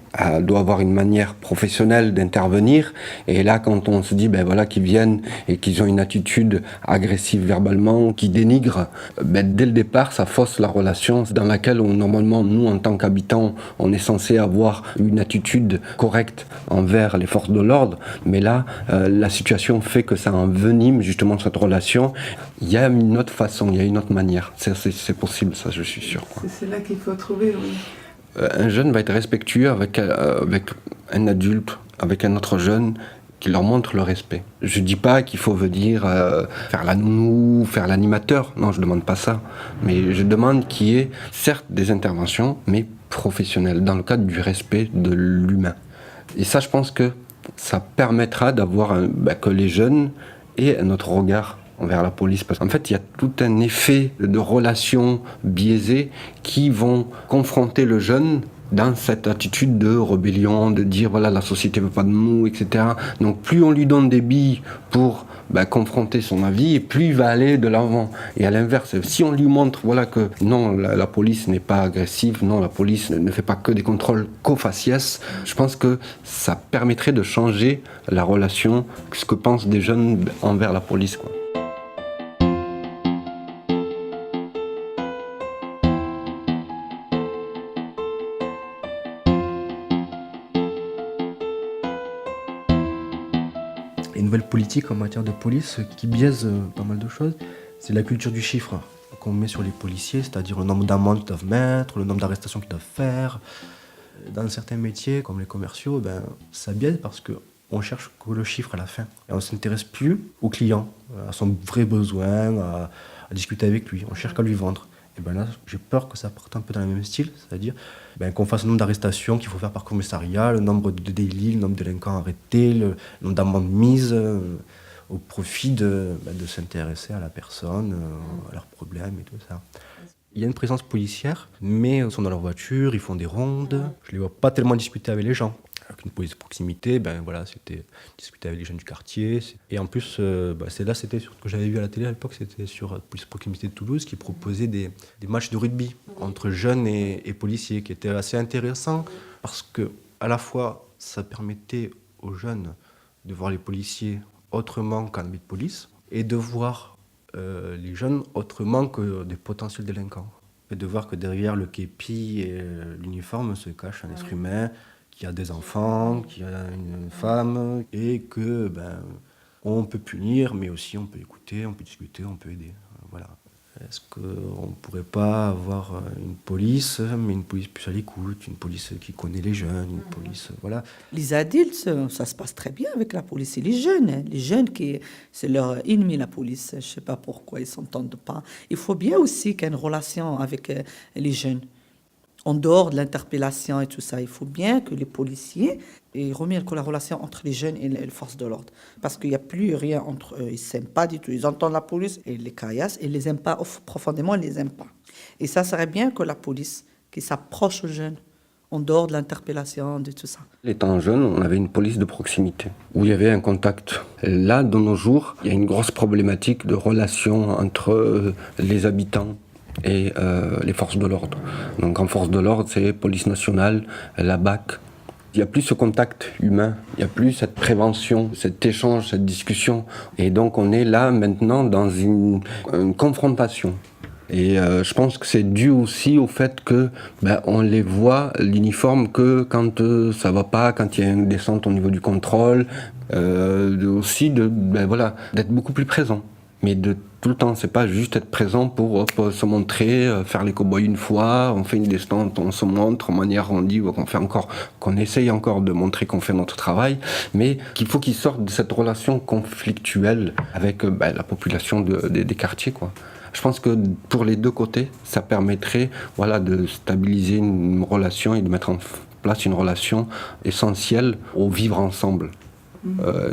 Doit avoir une manière professionnelle d'intervenir. Et là, quand on se dit voilà, qu'ils viennent et qu'ils ont une attitude agressive verbalement, qui dénigre, dès le départ, ça fausse la relation dans laquelle, normalement, nous, en tant qu'habitants, on est censé avoir une attitude correcte envers les forces de l'ordre. Mais là, la situation fait que ça envenime justement cette relation. Il y a une autre façon, il y a une autre manière. C'est possible, ça, je suis sûr, quoi. C'est là qu'il faut trouver, oui. Un jeune va être respectueux avec un adulte, avec un autre jeune qui leur montrent le respect. Je dis pas qu'il faut venir faire la nounou, faire l'animateur, non, je demande pas ça, mais je demande qu'il y ait certes des interventions, mais professionnelles, dans le cadre du respect de l'humain. Et ça, je pense que ça permettra d'avoir que les jeunes aient notre regard envers la police. Parce qu'en fait, il y a tout un effet de relations biaisées qui vont confronter le jeune dans cette attitude de rébellion, de dire voilà, la société ne veut pas de nous, etc. Donc plus on lui donne des billes pour confronter son avis, et plus il va aller de l'avant. Et à l'inverse, si on lui montre voilà, que non, la police n'est pas agressive, non, la police ne fait pas que des contrôles qu'au faciès, je pense que ça permettrait de changer la relation, ce que pensent des jeunes envers la police, quoi. Une nouvelle politique en matière de police qui biaise pas mal de choses, c'est la culture du chiffre qu'on met sur les policiers, c'est-à-dire le nombre d'amendes qu'ils doivent mettre, le nombre d'arrestations qu'ils doivent faire. Dans certains métiers, comme les commerciaux, ça biaise parce qu'on cherche que le chiffre à la fin. Et on ne s'intéresse plus au client, à son vrai besoin, à discuter avec lui. On cherche qu'à lui vendre. Et là, j'ai peur que ça parte un peu dans le même style, c'est-à-dire qu'on fasse le nombre d'arrestations qu'il faut faire par commissariat, le nombre de délits, le nombre de délinquants arrêtés, le nombre d'amendes mises au profit de s'intéresser à la personne, à leurs problèmes et tout ça. Il y a une présence policière, mais ils sont dans leur voiture, ils font des rondes. Je ne les vois pas tellement discuter avec les gens. Avec une police de proximité, c'était discuter avec les jeunes du quartier. Et en plus, c'était sur ce que j'avais vu à la télé à l'époque, c'était sur la police de proximité de Toulouse qui proposait des matchs de rugby entre jeunes et policiers, qui étaient assez intéressants parce que à la fois ça permettait aux jeunes de voir les policiers autrement qu'un habit de police et de voir les jeunes autrement que des potentiels délinquants. Et de voir que derrière le képi et l'uniforme se cache un être humain qui a des enfants, qui a une femme, et que on peut punir, mais aussi on peut écouter, on peut discuter, on peut aider. Voilà. Est-ce qu'on ne pourrait pas avoir une police, mais une police plus à l'écoute, une police qui connaît les jeunes, une police, voilà. Les adultes, ça se passe très bien avec la police et les jeunes. Les jeunes, c'est leur ennemi, la police. Je ne sais pas pourquoi ils ne s'entendent pas. Il faut bien aussi qu'il y ait une relation avec les jeunes. En dehors de l'interpellation et tout ça, il faut bien que les policiers remettent la relation entre les jeunes et les forces de l'ordre. Parce qu'il n'y a plus rien entre eux. Ils ne s'aiment pas du tout. Ils entendent la police et les caillassent. Ils ne les aiment pas profondément, ils ne les aiment pas. Et ça serait bien que la police qui s'approche aux jeunes, en dehors de l'interpellation, de tout ça. Étant jeune, on avait une police de proximité, où il y avait un contact. Là, de nos jours, il y a une grosse problématique de relation entre les habitants et les forces de l'ordre. Donc en force de l'ordre, c'est police nationale, la BAC. Il n'y a plus ce contact humain, il n'y a plus cette prévention, cet échange, cette discussion. Et donc on est là maintenant dans une confrontation. Et je pense que c'est dû aussi au fait que on les voit, l'uniforme, que quand ça va pas, quand il y a une descente au niveau du contrôle, aussi d'être beaucoup plus présent. Mais de tout le temps, c'est pas juste être présent pour se montrer, faire les cow-boys une fois, on fait une descente, on se montre, en manière on dit qu'on essaye encore de montrer qu'on fait notre travail, mais qu'il faut qu'ils sortent de cette relation conflictuelle avec la population des quartiers, quoi. Je pense que pour les deux côtés, ça permettrait de stabiliser une relation et de mettre en place une relation essentielle au vivre ensemble.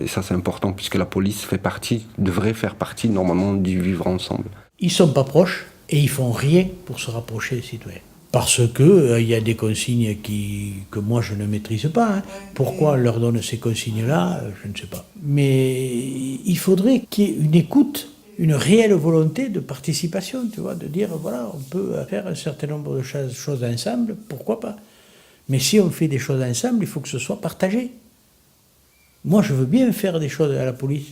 Et ça, c'est important, puisque la police devrait faire partie normalement du vivre ensemble. Ils ne sont pas proches et ils font rien pour se rapprocher des citoyens. Parce que y a des consignes que moi je ne maîtrise pas. Pourquoi on leur donne ces consignes-là, je ne sais pas. Mais il faudrait qu'il y ait une écoute, une réelle volonté de participation, tu vois, de dire on peut faire un certain nombre de choses ensemble, pourquoi pas. Mais si on fait des choses ensemble, il faut que ce soit partagé. Moi, je veux bien faire des choses à la police,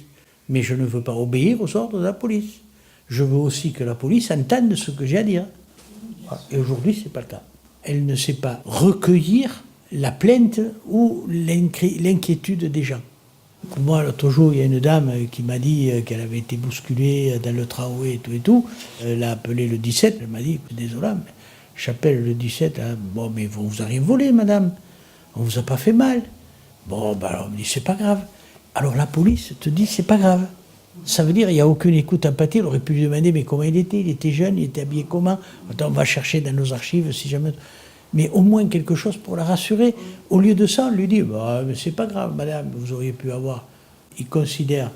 mais je ne veux pas obéir aux ordres de la police. Je veux aussi que la police entende ce que j'ai à dire. Et aujourd'hui, ce n'est pas le cas. Elle ne sait pas recueillir la plainte ou l'inquiétude des gens. Moi, l'autre jour, il y a une dame qui m'a dit qu'elle avait été bousculée dans le tramway et tout. Elle a appelé le 17, elle m'a dit, désolé, mais j'appelle le 17, bon, mais vous a rien volé, madame. On ne vous a pas fait mal. Bon, alors on me dit, c'est pas grave. Alors la police te dit c'est pas grave. Ça veut dire il n'y a aucune écoute empathie. Elle aurait pu lui demander mais comment il était jeune, il était habillé comment. Attends, on va chercher dans nos archives si jamais. Mais au moins quelque chose pour la rassurer. Au lieu de ça, on lui dit bah, mais c'est pas grave, madame, vous auriez pu avoir. Il considère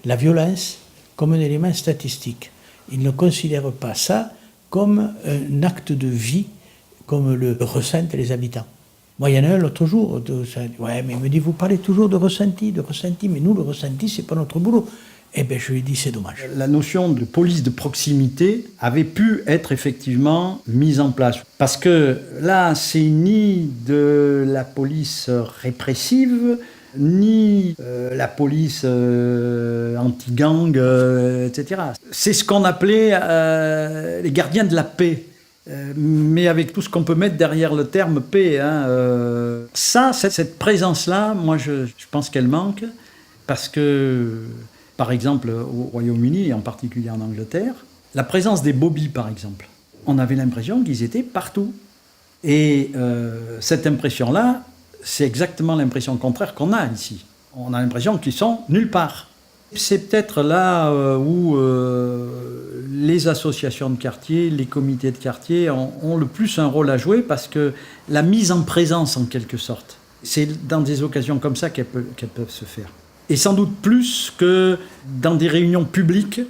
la violence comme un élément statistique. Il ne considère pas ça comme un acte de vie, comme le ressentent les habitants. Moi, il y en a un l'autre jour, ouais, mais il me dit, vous parlez toujours de ressenti, mais nous, le ressenti, c'est pas notre boulot. Eh bien, je lui ai dit, c'est dommage. La notion de police de proximité avait pu être effectivement mise en place. Parce que là, c'est ni de la police répressive, ni la police anti-gang, etc. C'est ce qu'on appelait les gardiens de la paix. Mais avec tout ce qu'on peut mettre derrière le terme paix. Cette présence-là, moi, je pense qu'elle manque. Parce que, par exemple, au Royaume-Uni, et en particulier en Angleterre, la présence des bobbies, par exemple, on avait l'impression qu'ils étaient partout. Et cette impression-là, c'est exactement l'impression contraire qu'on a ici. On a l'impression qu'ils sont nulle part. C'est peut-être là où les associations de quartier, les comités de quartier ont le plus un rôle à jouer parce que la mise en présence, en quelque sorte, c'est dans des occasions comme ça qu'elles peuvent se faire. Et sans doute plus que dans des réunions publiques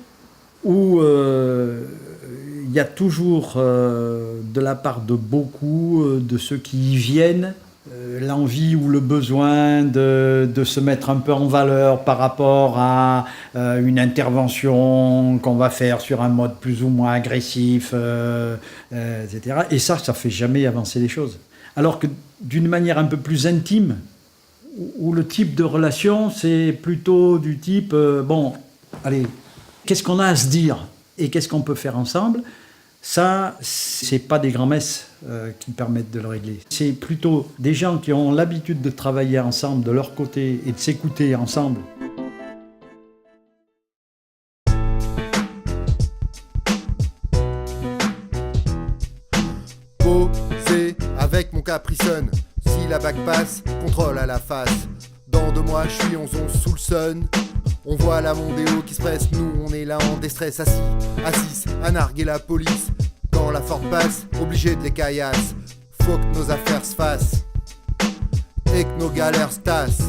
où il y a toujours, de la part de beaucoup de ceux qui y viennent, l'envie ou le besoin de se mettre un peu en valeur par rapport à une intervention qu'on va faire sur un mode plus ou moins agressif, etc. Et ça fait jamais avancer les choses. Alors que d'une manière un peu plus intime, où le type de relation, c'est plutôt du type, bon, allez, qu'est-ce qu'on a à se dire et qu'est-ce qu'on peut faire ensemble ? Ça, c'est pas des grands-messes qui permettent de le régler. C'est plutôt des gens qui ont l'habitude de travailler ensemble de leur côté et de s'écouter ensemble. Posé avec mon Capricone, si la bague passe, contrôle à la face. Dans 2 mois, je suis 11 sous le sun. On voit la Mondéo qui se presse, nous on est là en déstress, assis, à narguer la police. Quand la Ford passe, obligé de les caillasses. Faut que nos affaires se fassent et que nos galères se tassent.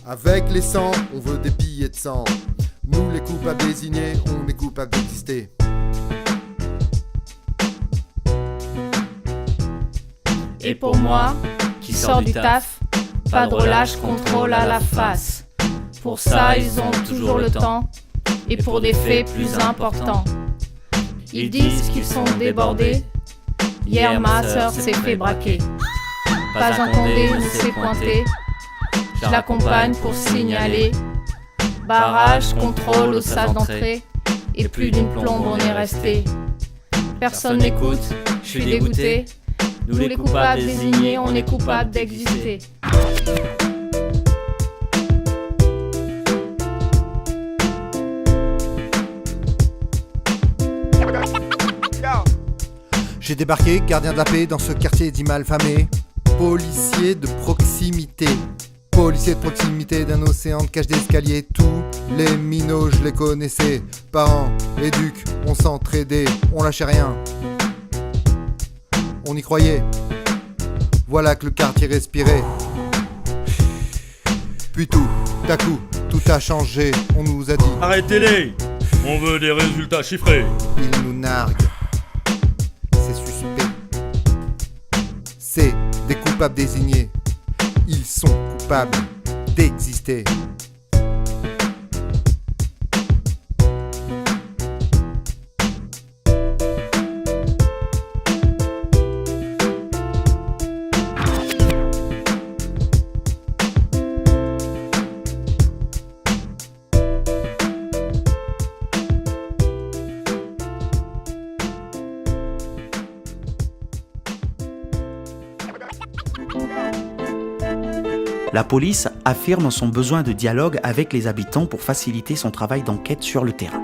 Avec les sangs, on veut des billets de sang. Nous les coupables désignés, on est coupables d'exister. Et pour moi, qui sort du taf, pas de relâche, contrôle à la face. Pour ça, ils ont toujours le temps, et pour des faits plus importants. Ils disent qu'ils sont débordés. Hier, ma sœur s'est fait braquer. Pas un condé ne s'est pointé. Je l'accompagne pour signaler. Barrage, contrôle au sas d'entrée. Et plus d'une plombe on est resté. Personne n'écoute, je suis dégoûté. Nous les coupables désignés, on est coupables d'exister. J'ai débarqué, gardien de la paix, dans ce quartier dit malfamé. Policier de proximité. Policier de proximité d'un océan de cage d'escalier. Tous les minots, je les connaissais. Parents, éduques, on s'entraidait, on lâchait rien. On y croyait. Voilà que le quartier respirait. Puis tout à coup, tout a changé. On nous a dit arrêtez-les, on veut des résultats chiffrés. Ils nous narguent. C'est suspect. C'est des coupables désignés. Ils sont coupables d'exister. La police affirme son besoin de dialogue avec les habitants pour faciliter son travail d'enquête sur le terrain.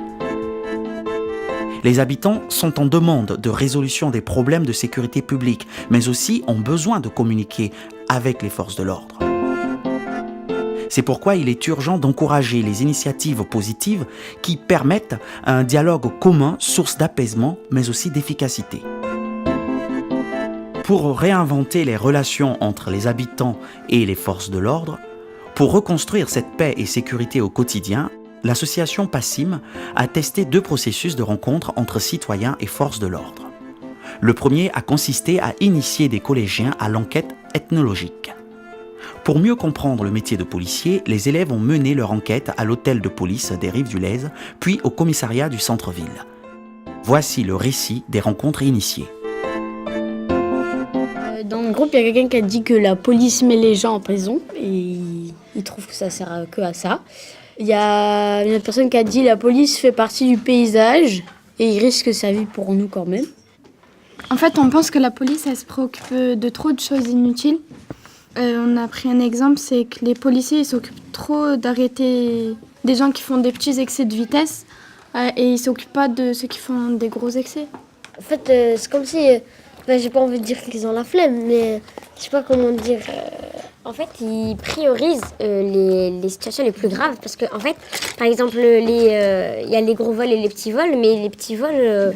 Les habitants sont en demande de résolution des problèmes de sécurité publique, mais aussi ont besoin de communiquer avec les forces de l'ordre. C'est pourquoi il est urgent d'encourager les initiatives positives qui permettent un dialogue commun, source d'apaisement, mais aussi d'efficacité. Pour réinventer les relations entre les habitants et les forces de l'ordre, pour reconstruire cette paix et sécurité au quotidien, l'association PASSIM a testé 2 processus de rencontre entre citoyens et forces de l'ordre. Le premier a consisté à initier des collégiens à l'enquête ethnologique. Pour mieux comprendre le métier de policier, les élèves ont mené leur enquête à l'hôtel de police des Rives du Lez, puis au commissariat du centre-ville. Voici le récit des rencontres initiées. Dans le groupe, il y a quelqu'un qui a dit que la police met les gens en prison et il trouve que ça sert que à ça. Il y a une autre personne qui a dit que la police fait partie du paysage et il risque sa vie pour nous quand même. En fait, on pense que la police, elle se préoccupe de trop de choses inutiles. On a pris un exemple, c'est que les policiers ils s'occupent trop d'arrêter des gens qui font des petits excès de vitesse et ils ne s'occupent pas de ceux qui font des gros excès. En fait, c'est comme si... j'ai pas envie de dire qu'ils ont la flemme, mais je sais pas comment dire. En fait, ils priorisent les situations les plus graves parce que, en fait, par exemple, il y a les gros vols et les petits vols, mais les petits vols,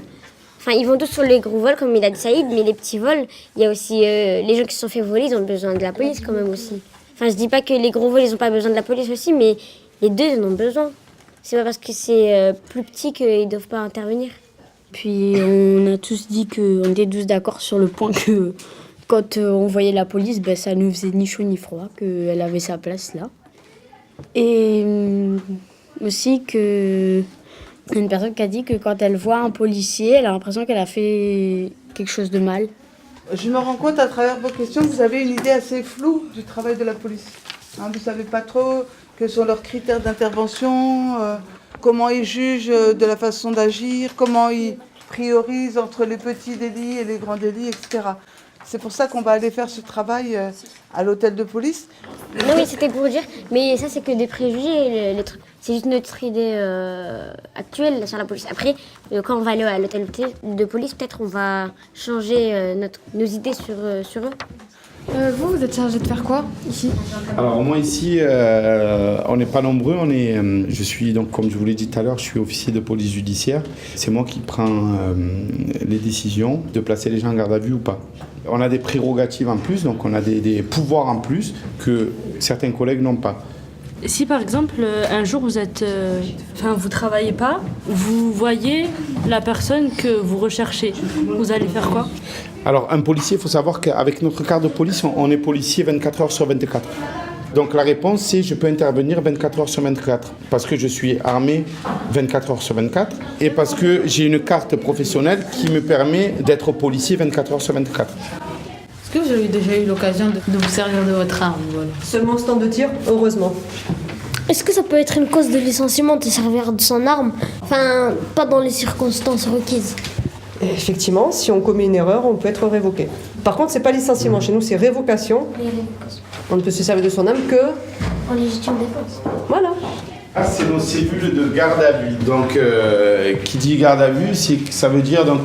ils vont tous sur les gros vols comme il a dit Saïd, mais les petits vols, il y a aussi les gens qui se sont fait voler, ils ont besoin de la police quand même aussi. Enfin, je dis pas que les gros vols, ils ont pas besoin de la police aussi, mais les deux, ils en ont besoin. C'est pas parce que c'est plus petit qu'ils doivent pas intervenir. Puis on a tous dit qu'on était tous d'accord sur le point que quand on voyait la police, ça ne faisait ni chaud ni froid, qu'elle avait sa place là. Et aussi qu'il y a une personne qui a dit que quand elle voit un policier, elle a l'impression qu'elle a fait quelque chose de mal. Je me rends compte à travers vos questions que vous avez une idée assez floue du travail de la police. Vous ne savez pas trop quels sont leurs critères d'intervention, comment ils jugent de la façon d'agir, comment ils priorisent entre les petits délits et les grands délits, etc. C'est pour ça qu'on va aller faire ce travail à l'hôtel de police. Non, oui, c'était pour dire, mais ça c'est que des préjugés, les trucs. C'est juste notre idée actuelle sur la police. Après, quand on va aller à l'hôtel de police, peut-être on va changer nos idées sur eux. Vous êtes chargé de faire quoi ici? Alors moi ici, on n'est pas nombreux. Je suis donc, comme je vous l'ai dit tout à l'heure, je suis officier de police judiciaire. C'est moi qui prends les décisions de placer les gens en garde à vue ou pas. On a des prérogatives en plus, donc on a des pouvoirs en plus que certains collègues n'ont pas. Si par exemple un jour vous travaillez pas, vous voyez la personne que vous recherchez, vous allez faire quoi? Alors un policier, il faut savoir qu'avec notre carte de police, on est policier 24 heures sur 24. Donc la réponse c'est je peux intervenir 24 heures sur 24 parce que je suis armé 24 heures sur 24 et parce que j'ai une carte professionnelle qui me permet d'être policier 24 heures sur 24. Est-ce que vous avez déjà eu l'occasion de vous servir de votre arme? Seulement au stand de tir, heureusement. Est-ce que ça peut être une cause de licenciement de servir de son arme? Enfin, pas dans les circonstances requises. Effectivement, si on commet une erreur, on peut être révoqué. Par contre, c'est pas licenciement. Chez nous, c'est révocation. On ne peut se servir de son arme que... en légitime défense. Voilà. Ah, c'est nos cellules de garde à vue. Donc, qui dit garde à vue, ça veut dire donc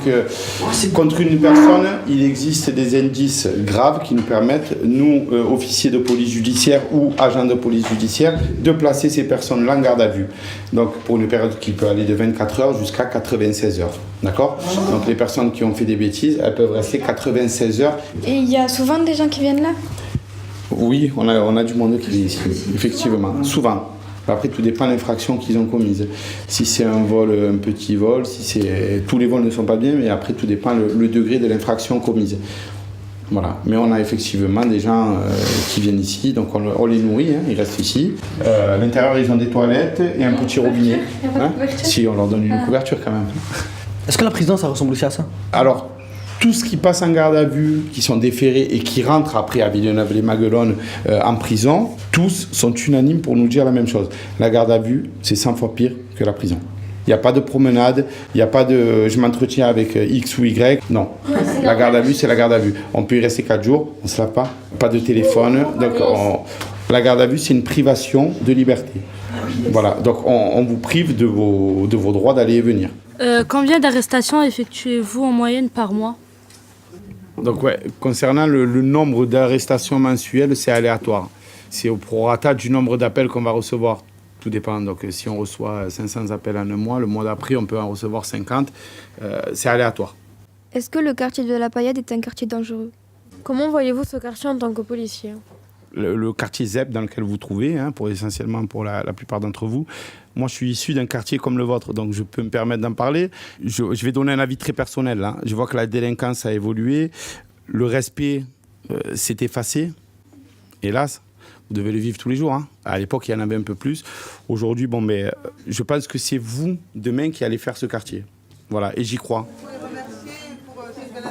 contre une personne, il existe des indices graves qui nous permettent, nous, officiers de police judiciaire ou agents de police judiciaire, de placer ces personnes-là en garde à vue. Donc, pour une période qui peut aller de 24 heures jusqu'à 96 heures. D'accord? Donc, les personnes qui ont fait des bêtises, elles peuvent rester 96 heures. Et il y a souvent des gens qui viennent là? Oui, on a du monde qui vient ici, effectivement, souvent. Après, tout dépend de l'infraction qu'ils ont commise. Si c'est un vol, un petit vol, tous les vols ne sont pas bien, mais après, tout dépend le degré de l'infraction commise. Voilà. Mais on a effectivement des gens qui viennent ici, donc on les nourrit, ils restent ici. À l'intérieur, ils ont des toilettes et un petit robinet. Si, on leur donne une couverture quand même. Est-ce que la prison, ça ressemble aussi à ça? Alors, tout ce qui passe en garde à vue, qui sont déférés et qui rentrent après à Villeneuve-les-Maguelones en prison, tous sont unanimes pour nous dire la même chose. La garde à vue, c'est 100 fois pire que la prison. Il n'y a pas de promenade, il n'y a pas de je m'entretiens avec X ou Y. Non, la garde à vue, c'est la garde à vue. On peut y rester 4 jours, on ne se lave pas de téléphone. Donc la garde à vue, c'est une privation de liberté. Voilà, donc on vous prive de vos droits d'aller et venir. Combien d'arrestations effectuez-vous en moyenne par mois? Donc concernant le nombre d'arrestations mensuelles, c'est aléatoire. C'est au prorata du nombre d'appels qu'on va recevoir. Tout dépend. Donc si on reçoit 500 appels en un mois, le mois d'après, on peut en recevoir 50. C'est aléatoire. Est-ce que le quartier de la Paillade est un quartier dangereux? Comment voyez-vous ce quartier en tant que policier? Le quartier ZEP dans lequel vous vous trouvez, essentiellement pour la plupart d'entre vous. Moi, je suis issu d'un quartier comme le vôtre, donc je peux me permettre d'en parler. Je vais donner un avis très personnel. Je vois que la délinquance a évolué, le respect s'est effacé, hélas. Vous devez le vivre tous les jours. À l'époque, il y en avait un peu plus. Aujourd'hui, je pense que c'est vous, demain, qui allez faire ce quartier. Voilà, et j'y crois.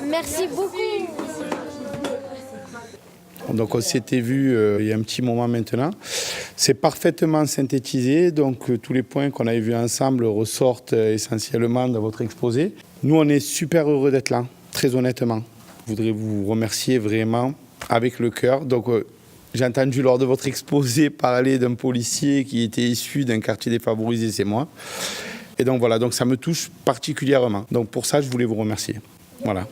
Merci beaucoup. Donc on s'était vu il y a un petit moment maintenant. C'est parfaitement synthétisé, donc tous les points qu'on avait vus ensemble ressortent essentiellement de votre exposé. Nous, on est super heureux d'être là, très honnêtement. Je voudrais vous remercier vraiment avec le cœur. Donc j'ai entendu lors de votre exposé parler d'un policier qui était issu d'un quartier défavorisé, c'est moi. Et donc voilà, donc ça me touche particulièrement. Donc pour ça, je voulais vous remercier. Voilà.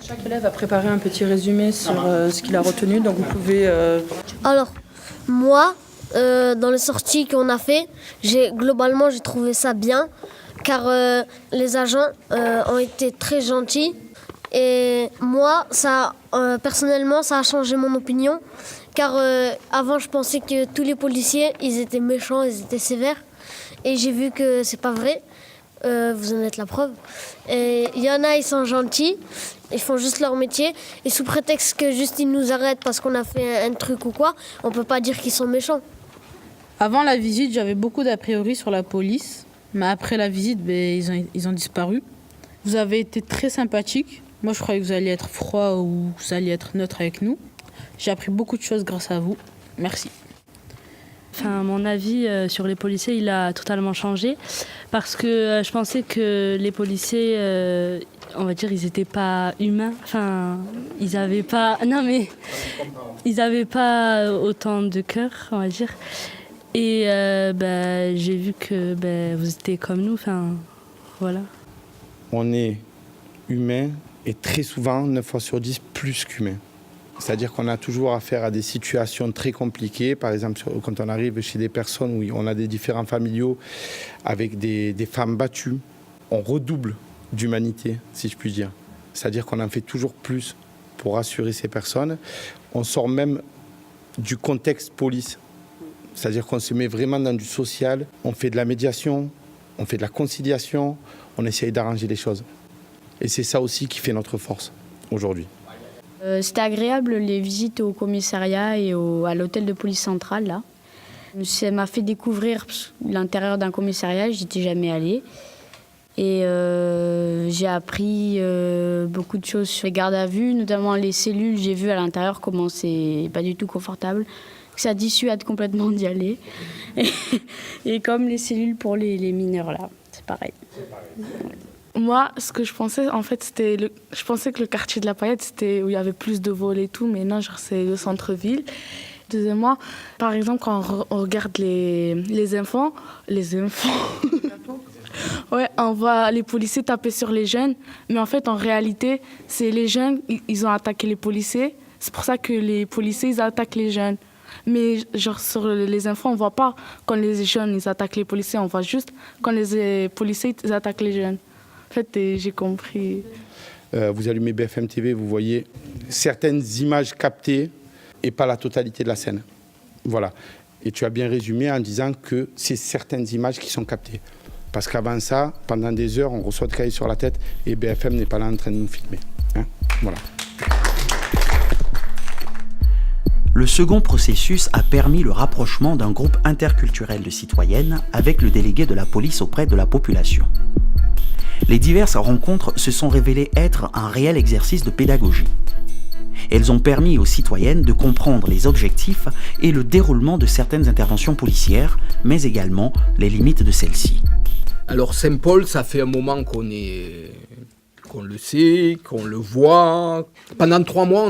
Chaque élève a préparé un petit résumé sur ce qu'il a retenu, donc vous pouvez... Alors, moi, dans les sorties qu'on a fait, globalement, j'ai trouvé ça bien, car les agents ont été très gentils. Et moi, personnellement, ça a changé mon opinion, car avant, je pensais que tous les policiers, ils étaient méchants, ils étaient sévères. Et j'ai vu que c'est pas vrai. Vous en êtes la preuve. Et il y en a, ils sont gentils, ils font juste leur métier. Et sous prétexte que juste ils nous arrêtent parce qu'on a fait un truc ou quoi, on peut pas dire qu'ils sont méchants. Avant la visite, j'avais beaucoup d'a priori sur la police. Mais après la visite, ils ont disparu. Vous avez été très sympathique. Moi, je croyais que vous alliez être froid ou que vous alliez être neutre avec nous. J'ai appris beaucoup de choses grâce à vous. Merci. Enfin, mon avis sur les policiers, il a totalement changé parce que je pensais que les policiers, on va dire, ils n'étaient pas humains. Enfin, ils n'avaient pas... Non, mais ils n'avaient pas autant de cœur, on va dire. Et j'ai vu que vous étiez comme nous. Enfin, voilà. On est humain et très souvent, 9 fois sur 10, plus qu'humain. C'est-à-dire qu'on a toujours affaire à des situations très compliquées. Par exemple, quand on arrive chez des personnes où on a des différends familiaux avec des femmes battues, on redouble d'humanité, si je puis dire. C'est-à-dire qu'on en fait toujours plus pour rassurer ces personnes. On sort même du contexte police. C'est-à-dire qu'on se met vraiment dans du social. On fait de la médiation, on fait de la conciliation, on essaye d'arranger les choses. Et c'est ça aussi qui fait notre force aujourd'hui. C'était agréable les visites au commissariat et à l'hôtel de police centrale là. Ça m'a fait découvrir l'intérieur d'un commissariat, j'y étais jamais allée. Et j'ai appris beaucoup de choses sur les gardes à vue, notamment les cellules. J'ai vu à l'intérieur comment c'est pas du tout confortable, que ça dissuade complètement d'y aller. Et comme les cellules pour les mineurs là, c'est pareil. Moi, ce que je pensais, en fait, je pensais que le quartier de la Paillade, c'était où il y avait plus de vols et tout, mais non, c'est le centre-ville. Deuxièmement, par exemple, quand on regarde les enfants, ouais, on voit les policiers taper sur les jeunes, mais en fait, en réalité, c'est les jeunes, ils ont attaqué les policiers. C'est pour ça que les policiers, ils attaquent les jeunes. Mais genre sur les infos, on ne voit pas quand les jeunes, ils attaquent les policiers, on voit juste quand les policiers, ils attaquent les jeunes. En fait, j'ai compris. Vous allumez BFM TV, vous voyez certaines images captées et pas la totalité de la scène. Voilà. Et tu as bien résumé en disant que c'est certaines images qui sont captées. Parce qu'avant ça, pendant des heures, on reçoit de cahiers sur la tête et BFM n'est pas là en train de nous filmer. Voilà. Le second processus a permis le rapprochement d'un groupe interculturel de citoyennes avec le délégué de la police auprès de la population. Les diverses rencontres se sont révélées être un réel exercice de pédagogie. Elles ont permis aux citoyennes de comprendre les objectifs et le déroulement de certaines interventions policières, mais également les limites de celles-ci. Alors Saint-Paul, ça fait un moment qu'on le sait, qu'on le voit. Pendant 3 mois,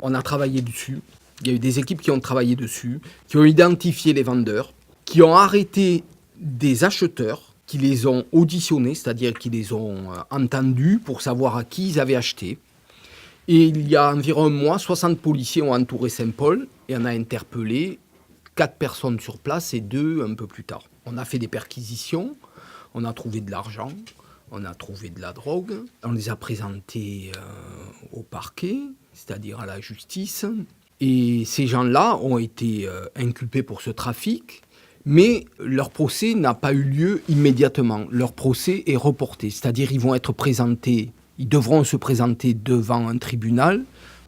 on a travaillé dessus. Il y a eu des équipes qui ont travaillé dessus, qui ont identifié les vendeurs, qui ont arrêté des acheteurs, qui les ont auditionnés, c'est-à-dire qui les ont entendus pour savoir à qui ils avaient acheté. Et il y a environ un mois, 60 policiers ont entouré Saint-Paul et on a interpellé 4 personnes sur place et 2 un peu plus tard. On a fait des perquisitions, on a trouvé de l'argent, on a trouvé de la drogue, on les a présentés au parquet, c'est-à-dire à la justice. Et ces gens-là ont été inculpés pour ce trafic, mais leur procès n'a pas eu lieu immédiatement. Leur procès est reporté, c'est-à-dire ils vont être présentés, ils devront se présenter devant un tribunal,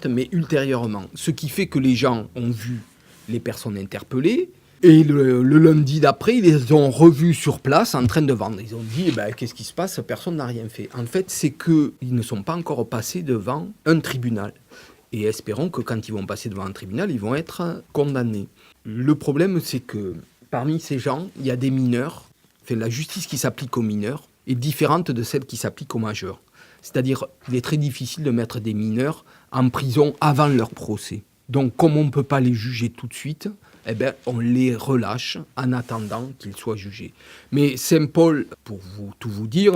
mais ultérieurement. Ce qui fait que les gens ont vu les personnes interpellées, et le lundi d'après, ils les ont revus sur place en train de vendre. Ils ont dit, qu'est-ce qui se passe? Personne n'a rien fait. En fait, c'est qu'ils ne sont pas encore passés devant un tribunal. Et espérons que quand ils vont passer devant un tribunal, ils vont être condamnés. Le problème, c'est que parmi ces gens, il y a des mineurs. Enfin, la justice qui s'applique aux mineurs est différente de celle qui s'applique aux majeurs. C'est-à-dire, il est très difficile de mettre des mineurs en prison avant leur procès. Donc, comme on ne peut pas les juger tout de suite, on les relâche en attendant qu'ils soient jugés. Mais Saint-Paul, pour tout vous dire,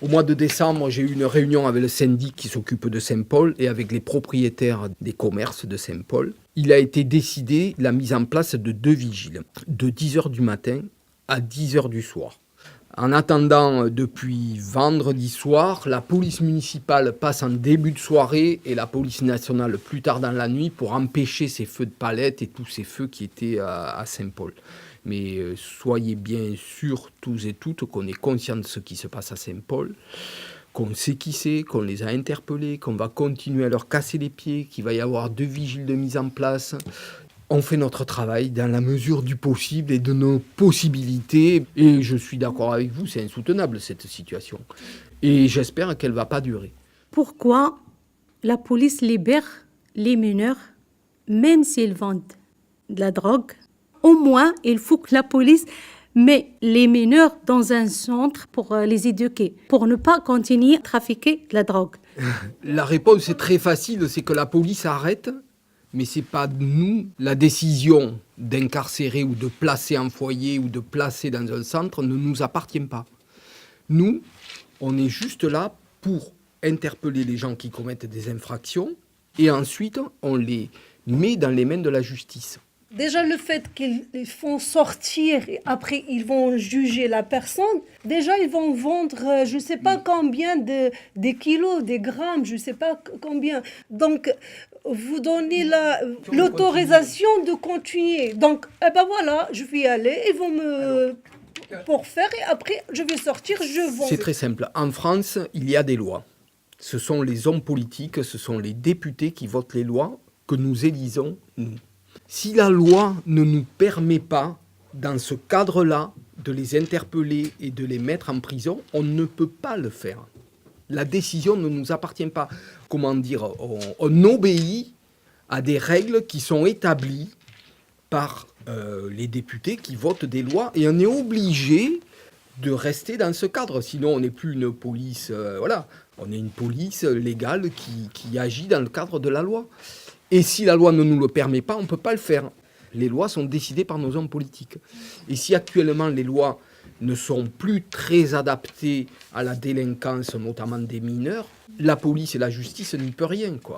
au mois de décembre, j'ai eu une réunion avec le syndic qui s'occupe de Saint-Paul et avec les propriétaires des commerces de Saint-Paul. Il a été décidé la mise en place de 2 vigiles, de 10h du matin à 10h du soir. En attendant, depuis vendredi soir, la police municipale passe en début de soirée et la police nationale plus tard dans la nuit pour empêcher ces feux de palette et tous ces feux qui étaient à Saint-Paul. Mais soyez bien sûrs, tous et toutes, qu'on est conscients de ce qui se passe à Saint-Paul, qu'on sait qui c'est, qu'on les a interpellés, qu'on va continuer à leur casser les pieds, qu'il va y avoir 2 vigiles de mise en place. On fait notre travail dans la mesure du possible et de nos possibilités. Et je suis d'accord avec vous, c'est insoutenable cette situation. Et j'espère qu'elle ne va pas durer. Pourquoi la police libère les mineurs, même s'ils vendent de la drogue? Au moins, il faut que la police met les mineurs dans un centre pour les éduquer, pour ne pas continuer à trafiquer de la drogue. La réponse est très facile, c'est que la police arrête. Mais ce n'est pas nous, la décision d'incarcérer ou de placer en foyer ou de placer dans un centre ne nous appartient pas. Nous, on est juste là pour interpeller les gens qui commettent des infractions et ensuite on les met dans les mains de la justice. Déjà, le fait qu'ils font sortir et après ils vont juger la personne, déjà ils vont vendre je ne sais pas combien des kilos, des grammes, je ne sais pas combien. Donc, vous donnez l'autorisation de continuer. Donc, voilà, je vais y aller, ils vont me pourfaire et après je vais sortir, je vends. C'est très simple. En France, il y a des lois. Ce sont les hommes politiques, ce sont les députés qui votent les lois que nous élisons, nous. Si la loi ne nous permet pas, dans ce cadre-là, de les interpeller et de les mettre en prison, on ne peut pas le faire. La décision ne nous appartient pas. Comment dire, on obéit à des règles qui sont établies par les députés qui votent des lois et on est obligé de rester dans ce cadre. Sinon, on n'est plus une police, on est une police légale qui agit dans le cadre de la loi. Et si la loi ne nous le permet pas, on ne peut pas le faire. Les lois sont décidées par nos hommes politiques. Et si actuellement les lois ne sont plus très adaptées à la délinquance, notamment des mineurs, la police et la justice n'y peuvent rien, quoi.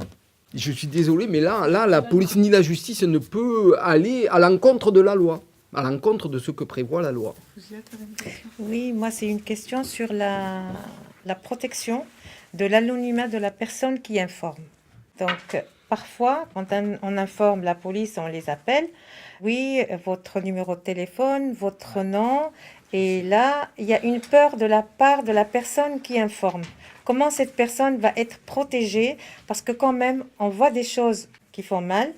Je suis désolé, mais là, la police ni la justice ne peut aller à l'encontre de la loi, à l'encontre de ce que prévoit la loi. Oui, moi, c'est une question sur la protection de l'anonymat de la personne qui informe. Donc, parfois, quand on informe la police, on les appelle. Oui, votre numéro de téléphone, votre nom. Et là, il y a une peur de la part de la personne qui informe. Comment cette personne va être protégée? Parce que quand même, on voit des choses qui font mal.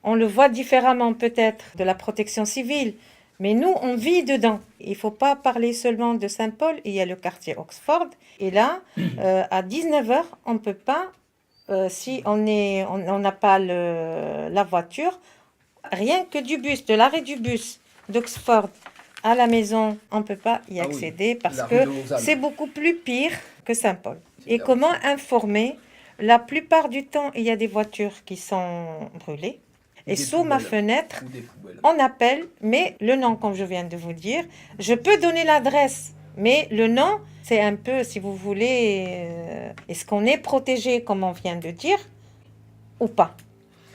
On le voit différemment peut-être de la protection civile. Mais nous, on vit dedans. Il ne faut pas parler seulement de Saint-Paul. Il y a le quartier Oxford. Et là, à 19h, on ne peut pas... si on n'a pas la voiture, rien que du bus, de l'arrêt du bus d'Oxford à la maison, on ne peut pas y accéder parce que c'est beaucoup plus pire que Saint-Paul. Et comment informer? La plupart du temps, il y a des voitures qui sont brûlées. Et sous ma fenêtre, on appelle, mais le nom, comme je viens de vous dire, je peux donner l'adresse Mais le nom, c'est un peu, si vous voulez, est-ce qu'on est protégé, comme on vient de dire, ou pas?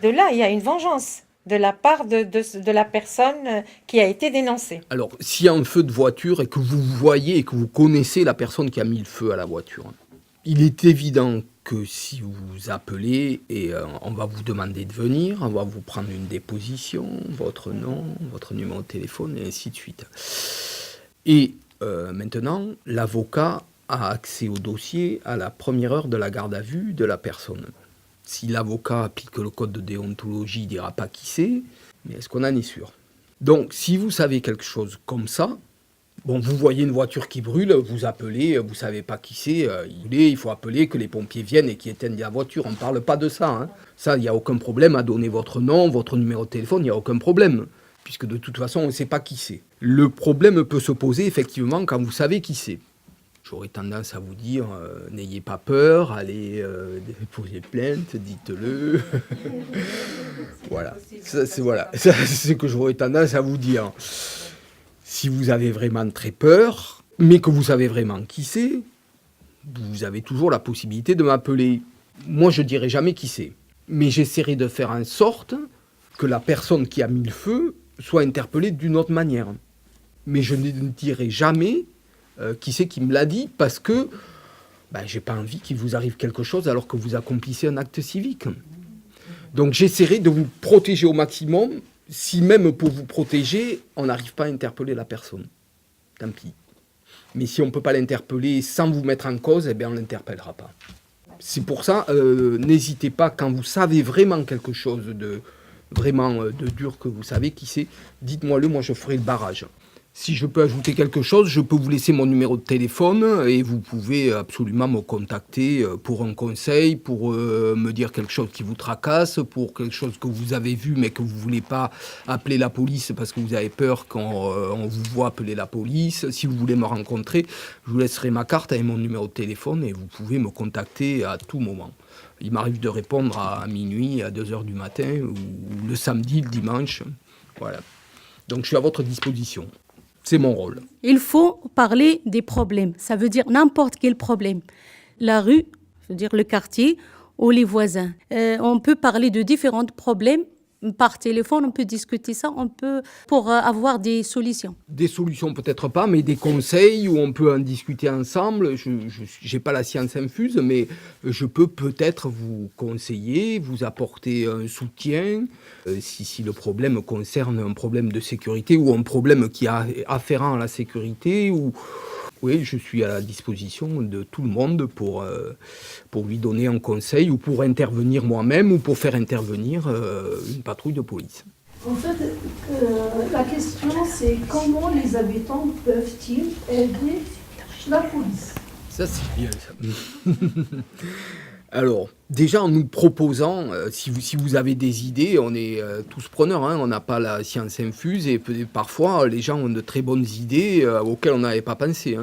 De là, il y a une vengeance de la part de la personne qui a été dénoncée. Alors, s'il y a un feu de voiture et que vous voyez et que vous connaissez la personne qui a mis le feu à la voiture, il est évident que si vous appelez et on va vous demander de venir, on va vous prendre une déposition, votre nom, votre numéro de téléphone et ainsi de suite. Et maintenant, l'avocat a accès au dossier à la première heure de la garde à vue de la personne. Si l'avocat applique le code de déontologie, il ne dira pas qui c'est, mais est-ce qu'on en est sûr? Donc, si vous savez quelque chose comme ça, bon, vous voyez une voiture qui brûle, vous appelez, vous ne savez pas qui c'est, il faut appeler, que les pompiers viennent et qu'ils éteignent la voiture. On ne parle pas de ça. Hein. Ça, il n'y a aucun problème à donner votre nom, votre numéro de téléphone, il n'y a aucun problème, puisque de toute façon, on ne sait pas qui c'est. Le problème peut se poser effectivement quand vous savez qui c'est. J'aurais tendance à vous dire, n'ayez pas peur, allez déposer plainte, dites-le. Voilà, c'est ce que j'aurais tendance à vous dire. Si vous avez vraiment très peur, mais que vous savez vraiment qui c'est, vous avez toujours la possibilité de m'appeler. Moi, je ne dirai jamais qui c'est, mais j'essaierai de faire en sorte que la personne qui a mis le feu soit interpellée d'une autre manière. Mais je ne dirai jamais qui c'est qui me l'a dit, parce que j'ai pas envie qu'il vous arrive quelque chose alors que vous accomplissez un acte civique. Donc j'essaierai de vous protéger au maximum, si même pour vous protéger, on n'arrive pas à interpeller la personne. Tant pis. Mais si on ne peut pas l'interpeller sans vous mettre en cause, on ne l'interpellera pas. C'est pour ça, n'hésitez pas, quand vous savez vraiment quelque chose de dur, que vous savez qui c'est, dites-moi-le, moi je ferai le barrage. Si je peux ajouter quelque chose, je peux vous laisser mon numéro de téléphone et vous pouvez absolument me contacter pour un conseil, pour me dire quelque chose qui vous tracasse, pour quelque chose que vous avez vu mais que vous ne voulez pas appeler la police parce que vous avez peur qu'on vous voit appeler la police. Si vous voulez me rencontrer, je vous laisserai ma carte avec mon numéro de téléphone et vous pouvez me contacter à tout moment. Il m'arrive de répondre à minuit, à 2h du matin, ou le samedi, le dimanche. Voilà. Donc je suis à votre disposition. C'est mon rôle. Il faut parler des problèmes. Ça veut dire n'importe quel problème. La rue, je veux dire le quartier ou les voisins. On peut parler de différents problèmes. Par téléphone, on peut discuter ça, pour avoir des solutions. Des solutions peut-être pas, mais des conseils où on peut en discuter ensemble. Je n'ai pas la science infuse, mais je peux peut-être vous conseiller, vous apporter un soutien, si le problème concerne un problème de sécurité ou un problème qui est afférent à la sécurité. Oui, je suis à la disposition de tout le monde pour lui donner un conseil ou pour intervenir moi-même ou pour faire intervenir une patrouille de police. En fait, la question c'est comment les habitants peuvent-ils aider la police? Ça c'est bien ça. Alors, déjà en nous proposant, si vous avez des idées, on est tous preneurs, on n'a pas la science infuse et parfois les gens ont de très bonnes idées auxquelles on n'avait pas pensé.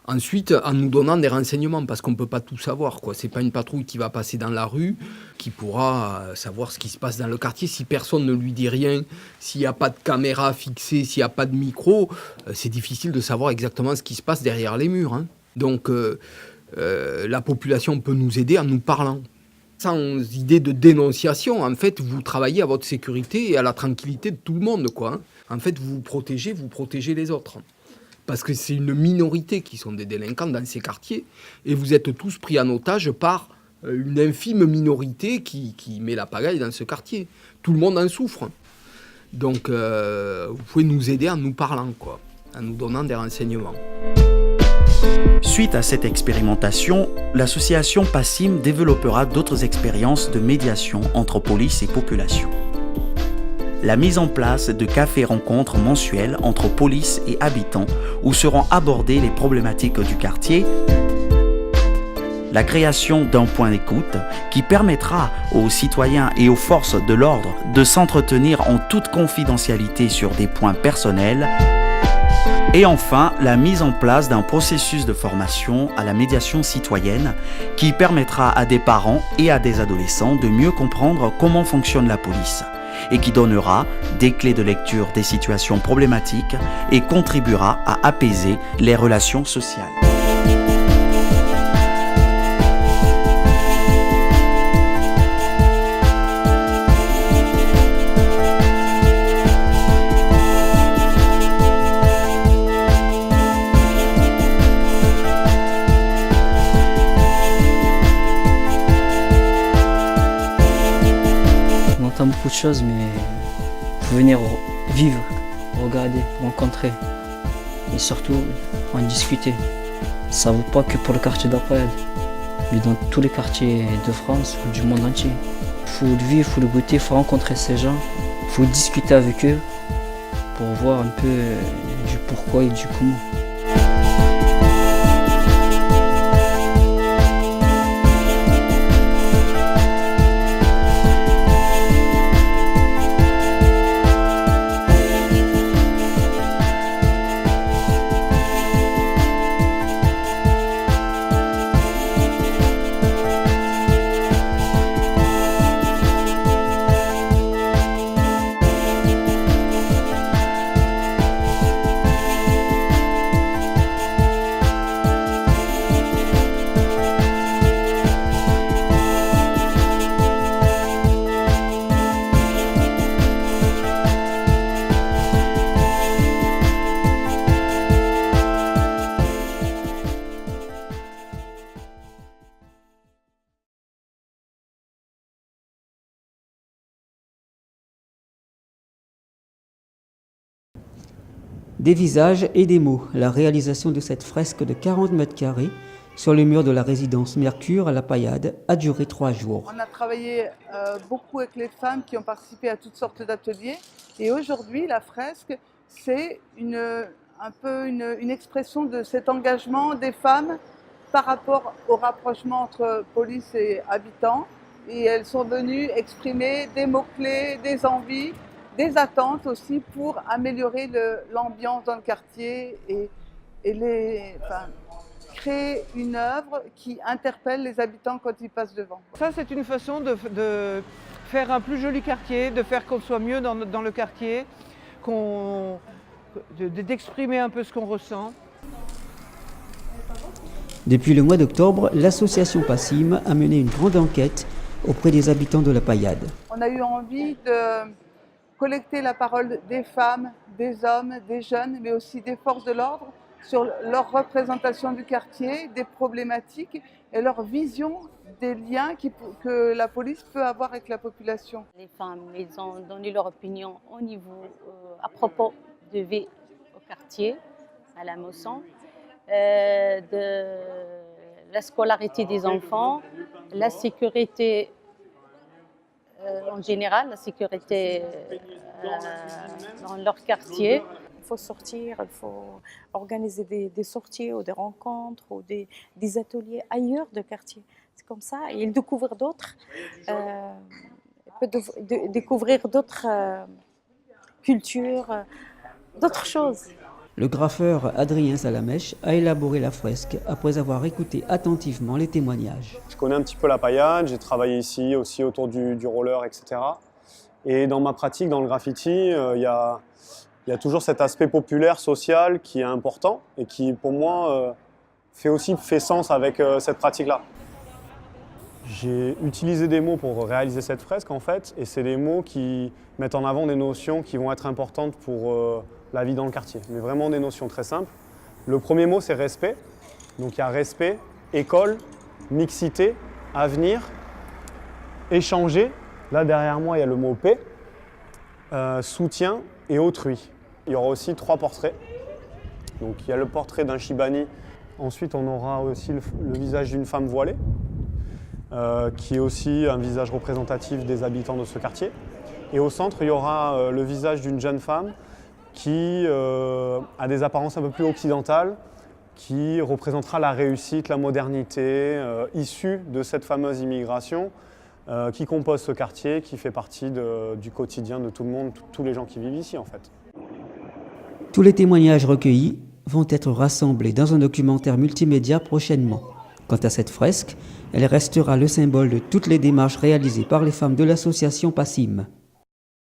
Ensuite, en nous donnant des renseignements, parce qu'on ne peut pas tout savoir, quoi. C'est pas une patrouille qui va passer dans la rue, qui pourra savoir ce qui se passe dans le quartier. Si personne ne lui dit rien, s'il n'y a pas de caméra fixée, s'il n'y a pas de micro, c'est difficile de savoir exactement ce qui se passe derrière les murs. Donc, la population peut nous aider en nous parlant. Sans idée de dénonciation, en fait, vous travaillez à votre sécurité et à la tranquillité de tout le monde, quoi. En fait, vous protégez les autres. Parce que c'est une minorité qui sont des délinquants dans ces quartiers, et vous êtes tous pris en otage par une infime minorité qui met la pagaille dans ce quartier. Tout le monde en souffre. Donc, vous pouvez nous aider en nous parlant, quoi, en nous donnant des renseignements. Suite à cette expérimentation, l'association PASSIM développera d'autres expériences de médiation entre police et population. La mise en place de cafés-rencontres mensuels entre police et habitants où seront abordées les problématiques du quartier, la création d'un point d'écoute qui permettra aux citoyens et aux forces de l'ordre de s'entretenir en toute confidentialité sur des points personnels, et enfin la mise en place d'un processus de formation à la médiation citoyenne qui permettra à des parents et à des adolescents de mieux comprendre comment fonctionne la police et qui donnera des clés de lecture des situations problématiques et contribuera à apaiser les relations sociales. Beaucoup de choses, mais venir vivre, regarder, rencontrer et surtout en discuter. Ça ne vaut pas que pour le quartier de la Payade, mais dans tous les quartiers de France ou du monde entier. Il faut le vivre, il faut le goûter, il faut rencontrer ces gens, il faut discuter avec eux pour voir un peu du pourquoi et du comment. Des visages et des mots. La réalisation de cette fresque de 40 mètres carrés sur le mur de la résidence Mercure à la Payade a duré 3 jours. On a travaillé beaucoup avec les femmes qui ont participé à toutes sortes d'ateliers. Et aujourd'hui, la fresque, c'est un peu une expression de cet engagement des femmes par rapport au rapprochement entre police et habitants. Et elles sont venues exprimer des mots-clés, des envies, des attentes aussi pour améliorer l'ambiance dans le quartier et créer une œuvre qui interpelle les habitants quand ils passent devant. Ça, c'est une façon de faire un plus joli quartier, de faire qu'on soit mieux dans le quartier, d'exprimer un peu ce qu'on ressent. Depuis le mois d'octobre, l'association PASSIM a mené une grande enquête auprès des habitants de la Payade. On a eu envie de collecter la parole des femmes, des hommes, des jeunes, mais aussi des forces de l'ordre sur leur représentation du quartier, des problématiques et leur vision des liens que la police peut avoir avec la population. Les femmes, elles ont donné leur opinion au niveau, à propos de vie au quartier, à la Mosson, de la scolarité des enfants, la sécurité en général, la sécurité dans leur quartier. Il faut sortir, il faut organiser des sorties ou des rencontres ou des ateliers ailleurs de quartier. C'est comme ça, et il découvre d'autres, découvrir d'autres cultures, d'autres choses. Le graffeur Adrien Salamèche a élaboré la fresque après avoir écouté attentivement les témoignages. Je connais un petit peu la Payade, j'ai travaillé ici aussi autour du roller, etc. Et dans ma pratique, dans le graffiti, il y a toujours cet aspect populaire, social qui est important et qui, pour moi, fait sens avec cette pratique-là. J'ai utilisé des mots pour réaliser cette fresque, en fait, et c'est des mots qui mettent en avant des notions qui vont être importantes pour la vie dans le quartier, mais vraiment des notions très simples. Le premier mot, c'est respect. Donc il y a respect, école, mixité, avenir, échanger. Là, derrière moi, il y a le mot paix, soutien et autrui. Il y aura aussi 3 portraits. Donc il y a le portrait d'un Shibani. Ensuite, on aura aussi le visage d'une femme voilée, qui est aussi un visage représentatif des habitants de ce quartier. Et au centre, il y aura le visage d'une jeune femme qui a des apparences un peu plus occidentales, qui représentera la réussite, la modernité, issue de cette fameuse immigration qui compose ce quartier, qui fait partie du quotidien de tout le monde, tous les gens qui vivent ici en fait. Tous les témoignages recueillis vont être rassemblés dans un documentaire multimédia prochainement. Quant à cette fresque, elle restera le symbole de toutes les démarches réalisées par les femmes de l'association PASSIM.